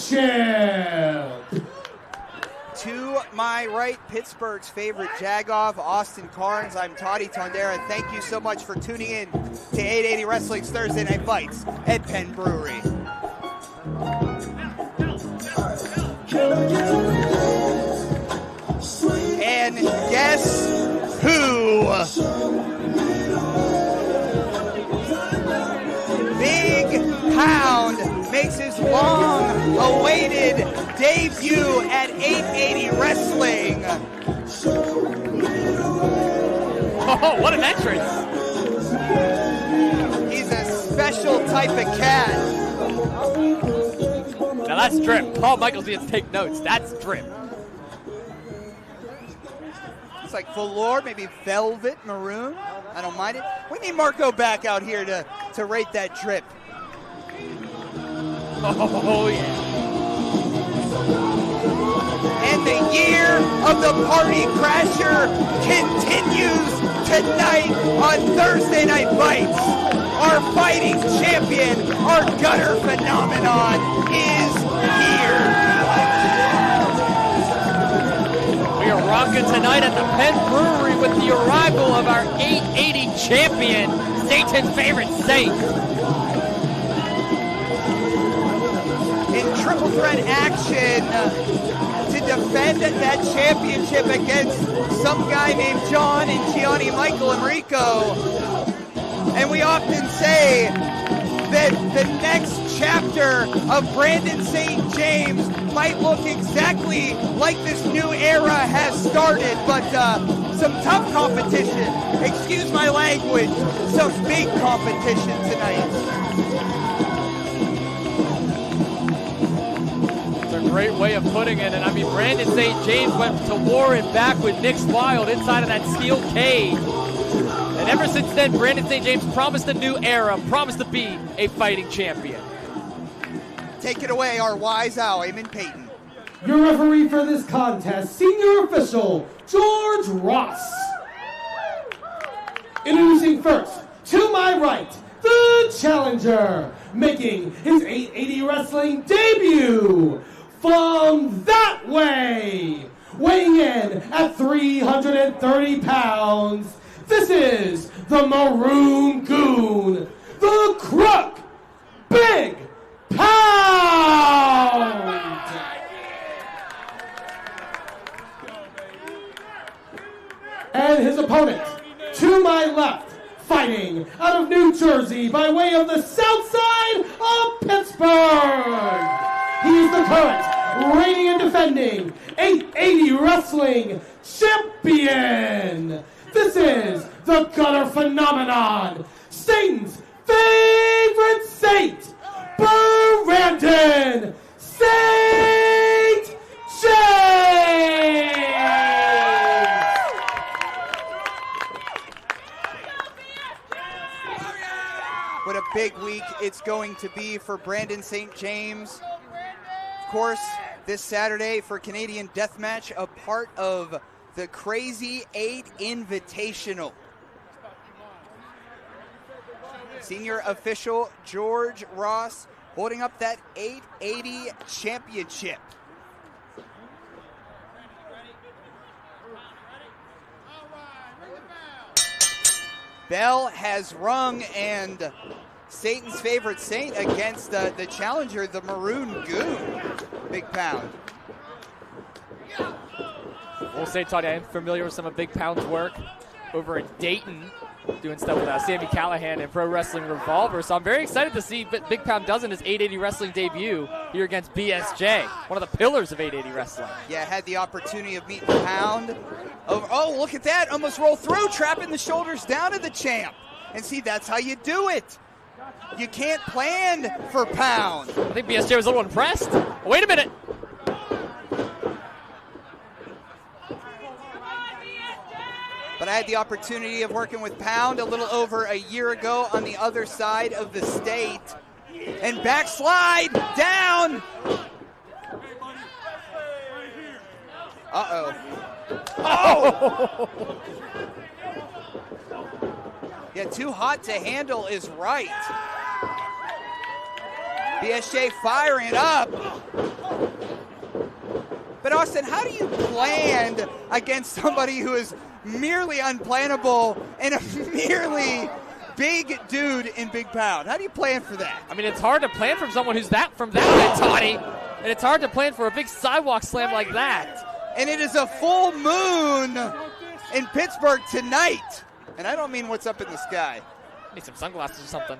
Speaker 2: To my right, Pittsburgh's favorite Jagoff, Austin Carnes. I'm Toddy Tondera. Thank you so much for tuning in to 880 Wrestling's Thursday Night Fights at Penn Brewery. And guess who? Big Pound makes his long-awaited debut at 880 Wrestling.
Speaker 5: Oh, what an entrance.
Speaker 2: He's a special type of cat.
Speaker 5: Now that's drip. Paul Michaels needs to take notes. That's drip.
Speaker 2: It's like velour, maybe velvet maroon. I don't mind it. We need Marco back out here to rate that drip.
Speaker 5: Oh, yeah.
Speaker 2: And the year of the Party Crasher continues tonight on Thursday Night Fights. Our fighting champion, our gutter phenomenon, is here.
Speaker 5: We are rocking tonight at the Penn Brewery with the arrival of our 880 champion, Satan's favorite Saint.
Speaker 2: In triple threat action to defend that championship against some guy named John and Gianni Michael Enrico. And we often say that the next chapter of Brandon St. James might look exactly like this new era has started, but some tough competition. Excuse my language, some big competition tonight.
Speaker 5: Great way of putting it, and I mean, Brandon St. James went to war and back with Nick Wild inside of that steel cage. And ever since then, Brandon St. James promised a new era, promised to be a fighting champion.
Speaker 2: Take it away, our wise owl, Eamon Payton.
Speaker 1: Your referee for this contest, senior official, George Ross. Introducing first, to To my right, the challenger, making his 880 wrestling debut from that way, weighing in at 330 pounds. This is the Maroon Goon, the Crook, Big Pound. And his opponent, to my left, fighting out of New Jersey by way of the south side of Pittsburgh. He is the current reigning and defending 880 wrestling champion. This is the gutter phenomenon, Satan's favorite saint, Brandon Saint James.
Speaker 2: What a big week it's going to be for Brandon St. James. Of course, this Saturday for Canadian Deathmatch, a part of the Crazy 8 Invitational. Senior official George Ross holding up that 880 championship. Bell has rung, and Satan's favorite saint against the challenger, the Maroon Goon, Big Pound.
Speaker 5: We'll say, Toddy, I am familiar with some of Big Pound's work over in Dayton, doing stuff with Sammy Callahan and Pro Wrestling Revolver. So I'm very excited to see Big Pound does in his 880 wrestling debut here against BSJ, one of the pillars of 880 wrestling.
Speaker 2: Yeah, had the opportunity of meeting Pound. Oh, look at that. Almost rolled through, trapping the shoulders down to the champ. And see, that's how you do it. You can't plan for Pound.
Speaker 5: I think BSJ was a little impressed. Wait a minute.
Speaker 2: But I had the opportunity of working with Pound a little over a year ago on the other side of the state. And backslide down. Uh-oh. Oh! Yeah, too hot to handle is right. BSJ firing up. But Austin, how do you plan against somebody who is merely unplannable and a merely big dude in Big Pound? How do you plan for that?
Speaker 5: I mean, it's hard to plan from someone who's from that way, Toddy. And it's hard to plan for a big sidewalk slam like that.
Speaker 2: And it is a full moon in Pittsburgh tonight. And I don't mean what's up in the sky.
Speaker 5: Need some sunglasses or something.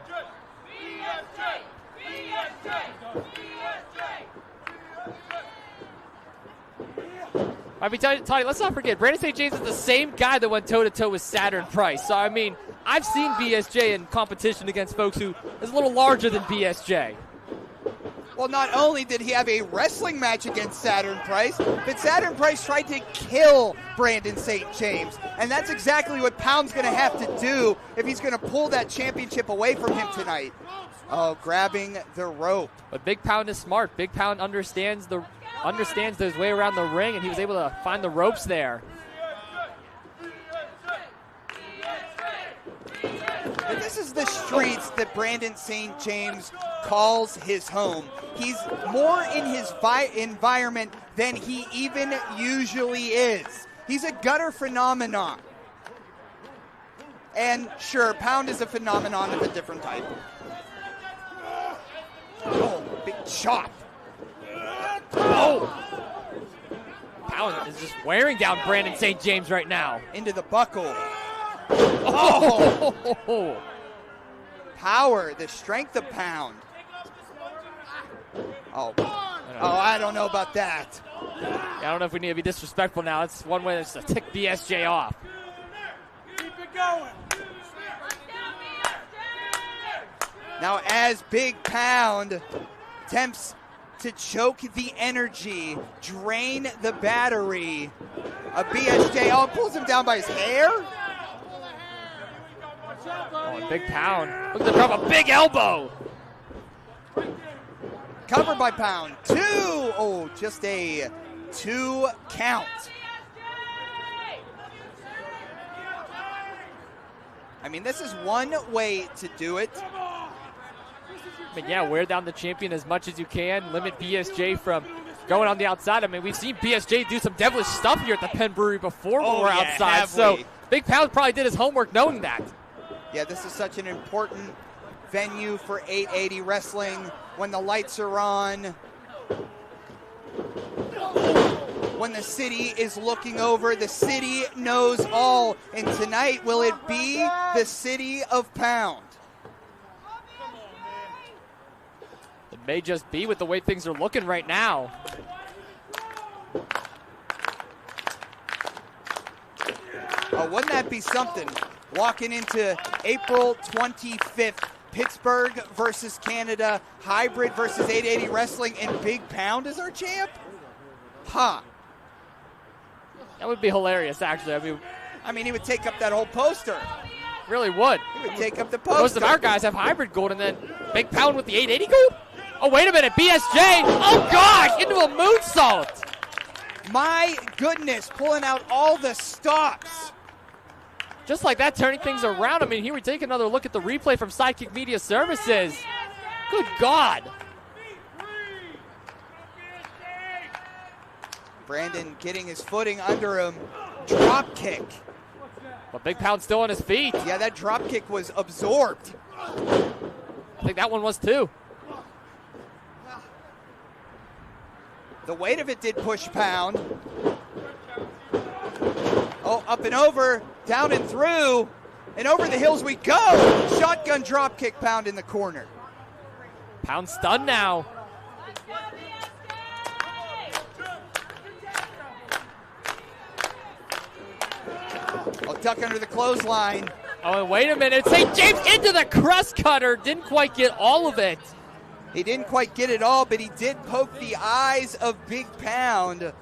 Speaker 5: I mean, Toddy, let's not forget, Brandon St. James is the same guy that went toe-to-toe with Saturn Price. So, I mean, I've seen BSJ in competition against folks who is a little larger than BSJ.
Speaker 2: Well, not only did he have a wrestling match against Saturn Price, but Saturn Price tried to kill Brandon St. James. And that's exactly what Pound's going to have to do if he's going to pull that championship away from him tonight. Oh, grabbing the rope.
Speaker 5: But Big Pound is smart. Big Pound understands his way around the ring, and he was able to find the ropes there.
Speaker 2: But this is the streets that Brandon St. James calls his home. He's more in his environment than he even usually is. He's a gutter phenomenon. And sure, Pound is a phenomenon of a different type. Oh, big chop.
Speaker 5: Oh! Pound is just wearing down Brandon St. James right now.
Speaker 2: Into the buckle. Oh! Power, the strength of Pound. Oh, I don't know about that.
Speaker 5: Yeah, I don't know if we need to be disrespectful now. It's one way to tick BSJ off.
Speaker 6: Keep it going.
Speaker 2: Now, as Big Pound attempts to choke the energy, drain the battery, a BSJ pulls him down by his hair.
Speaker 5: Oh, and Big Pound looks to drop a big elbow.
Speaker 2: Covered by Pound. 2. Oh, just a 2 count. I mean, this is one way to do it.
Speaker 5: I mean, yeah, wear down the champion as much as you can. Limit BSJ from going on the outside. I mean, we've seen BSJ do some devilish stuff here at the Penn Brewery before when we're outside. So Big Pound probably did his homework knowing that.
Speaker 2: Yeah, this is such an important venue for 880 wrestling. When the lights are on, when the city is looking over, the city knows all. And tonight, will it be the city of Pound?
Speaker 5: It may just be with the way things are looking right now.
Speaker 2: Oh, wouldn't that be something? Walking into April 25th, Pittsburgh versus Canada, hybrid versus 880 wrestling, and Big Pound is our champ? Huh.
Speaker 5: That would be hilarious, actually.
Speaker 2: I mean, he would take up that whole poster.
Speaker 5: Really would.
Speaker 2: He would take up the poster.
Speaker 5: Most of our guys have hybrid gold, and then Big Pound with the 880 gold? Oh, wait a minute. BSJ. Oh, gosh. Into a moonsault.
Speaker 2: My goodness. Pulling out all the stops.
Speaker 5: Just like that, turning things around. I mean, here we take another look at the replay from Sidekick Media Services. Good God.
Speaker 2: Brandon getting his footing under him. Drop kick.
Speaker 5: But Big Pound still on his feet.
Speaker 2: Yeah, that drop kick was absorbed.
Speaker 5: I think that one was too.
Speaker 2: The weight of it did push Pound. Oh, up and over, down and through, and over the hills we go. Shotgun drop kick Pound in the corner.
Speaker 5: Pound stunned now.
Speaker 2: Oh, duck under the clothesline.
Speaker 5: Oh, and wait a minute. St. James into the crust cutter. Didn't quite get all of it.
Speaker 2: He didn't quite get it all, but he did poke the eyes of Big Pound.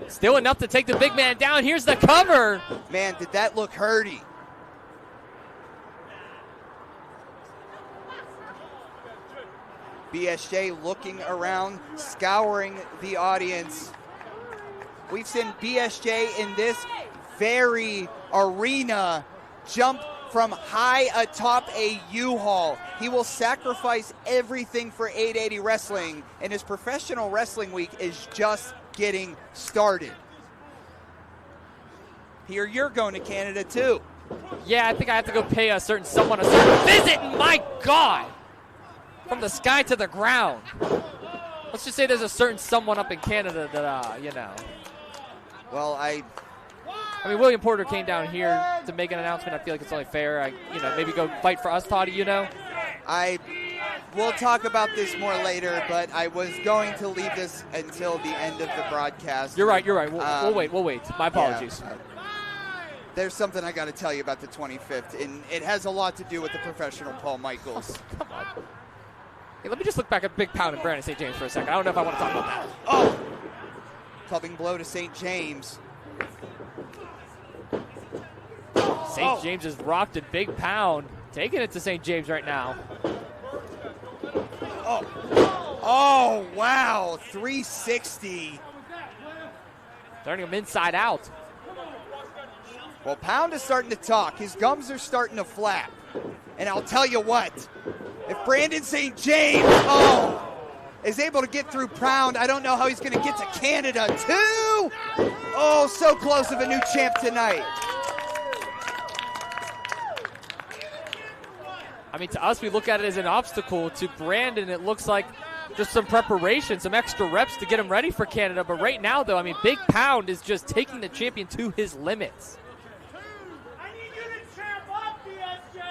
Speaker 5: Still enough to take the big man down. Here's the cover.
Speaker 2: Man, did that look hurty. BSJ looking around, scouring the audience. We've seen BSJ in this very arena jump from high atop a U-Haul. He will sacrifice everything for 880 wrestling, and his professional wrestling week is just getting started. Here you're going to Canada too.
Speaker 5: Yeah, I think I have to go pay a certain someone a certain visit. My God! From the sky to the ground. Let's just say there's a certain someone up in Canada that, you know.
Speaker 2: Well, I
Speaker 5: mean, William Porter came down here to make an announcement. I feel like it's only fair. Maybe go fight for us, Toddy, you know?
Speaker 2: We'll talk about this more later, but I was going to leave this until the end of the broadcast.
Speaker 5: You're right. We'll wait. My apologies.
Speaker 2: Yeah, there's something I got to tell you about the 25th, and it has a lot to do with the professional Paul Michaels.
Speaker 5: Oh, come on. Hey, let me just look back at Big Pound and Brandon St. James for a second. I don't know if I want to talk about that.
Speaker 2: Oh! Clubbing blow to St. James.
Speaker 5: St. James is rocked at Big Pound. Taking it to St. James right now.
Speaker 2: Oh, wow. 360.
Speaker 5: Turning him inside out.
Speaker 2: Well, Pound is starting to talk. His gums are starting to flap. And I'll tell you what. If Brandon St. James, is able to get through Pound, I don't know how he's going to get to Canada, too. Oh, so close of a new champ tonight.
Speaker 5: I mean, to us, we look at it as an obstacle. To Brandon, it looks like just some preparation, some extra reps to get him ready for Canada. But right now, though, I mean, Big Pound is just taking the champion to his limits.
Speaker 6: I need you to champ up, BSJ.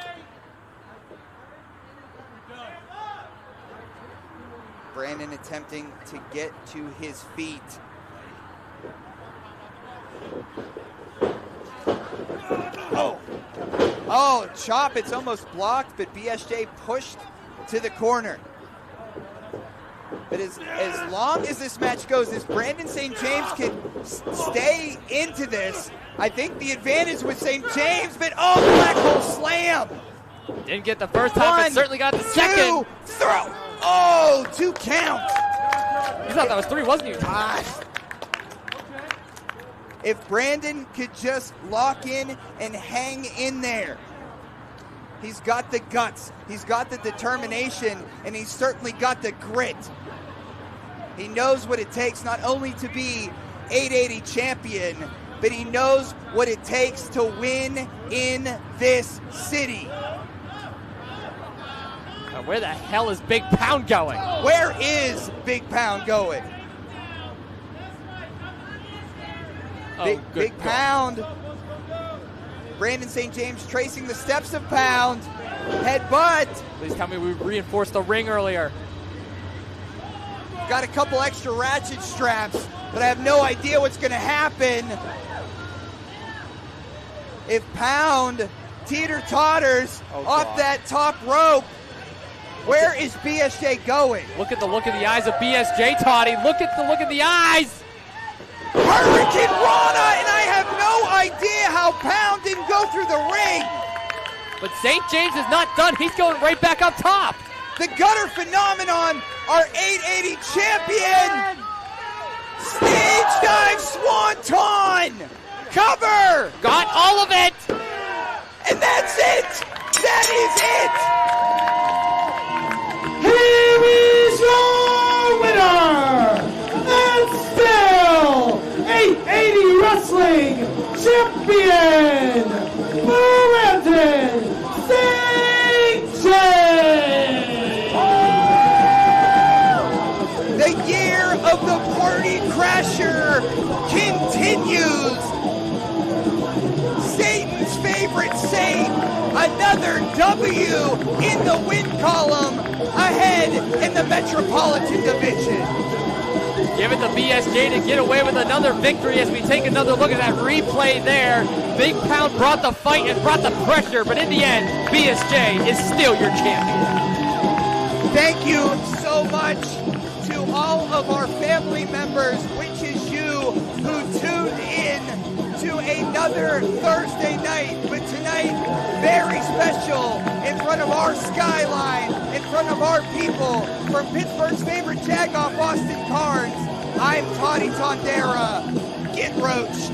Speaker 2: Brandon attempting to get to his feet. Oh, chop, it's almost blocked, but BSJ pushed to the corner. But as long as this match goes, as Brandon St. James can stay into this, I think the advantage with St. James, but black hole slam.
Speaker 5: Didn't get the first time, but certainly got the second.
Speaker 2: Throw. 2 count.
Speaker 5: You thought that was 3, wasn't you?
Speaker 2: Gosh. If Brandon could just lock in and hang in there. He's got the guts, he's got the determination, and he's certainly got the grit. He knows what it takes not only to be 880 champion, but he knows what it takes to win in this city.
Speaker 5: Where the hell is Big Pound going?
Speaker 2: Where is Big Pound going? Big Pound. Brandon St. James tracing the steps of Pound. Headbutt.
Speaker 5: Please tell me we reinforced the ring earlier.
Speaker 2: Got a couple extra ratchet straps, but I have no idea what's going to happen if Pound teeter-totters off that top rope. Where is BSJ going?
Speaker 5: Look at the look in the eyes of BSJ, Toddy. Look at the look in the eyes.
Speaker 2: Hurricane Rana, and I have no idea how Pound didn't go through the ring.
Speaker 5: But St. James is not done. He's going right back up top.
Speaker 2: The Gutter Phenomenon, our 880 champion. Stage dive swanton. Cover.
Speaker 5: Got all of it.
Speaker 2: And that's it. That is it.
Speaker 1: Here is your winner, and still 880 Wrestling Champion, Brandon St. James!
Speaker 2: The year of the Party Crasher continues. Satan's favorite saint, another W in the win column, ahead in the Metropolitan Division.
Speaker 5: Give it to BSJ to get away with another victory as we take another look at that replay there. Big Pound brought the fight and brought the pressure, but in the end, BSJ is still your champion.
Speaker 2: Thank you so much to all of our family members, which is you, who tuned in to another Thursday night, but tonight, very special, in front of our skyline, in front of our people, from Pittsburgh's favorite jagoff, Austin Carnes, I'm Toddy Tondera. Get roached.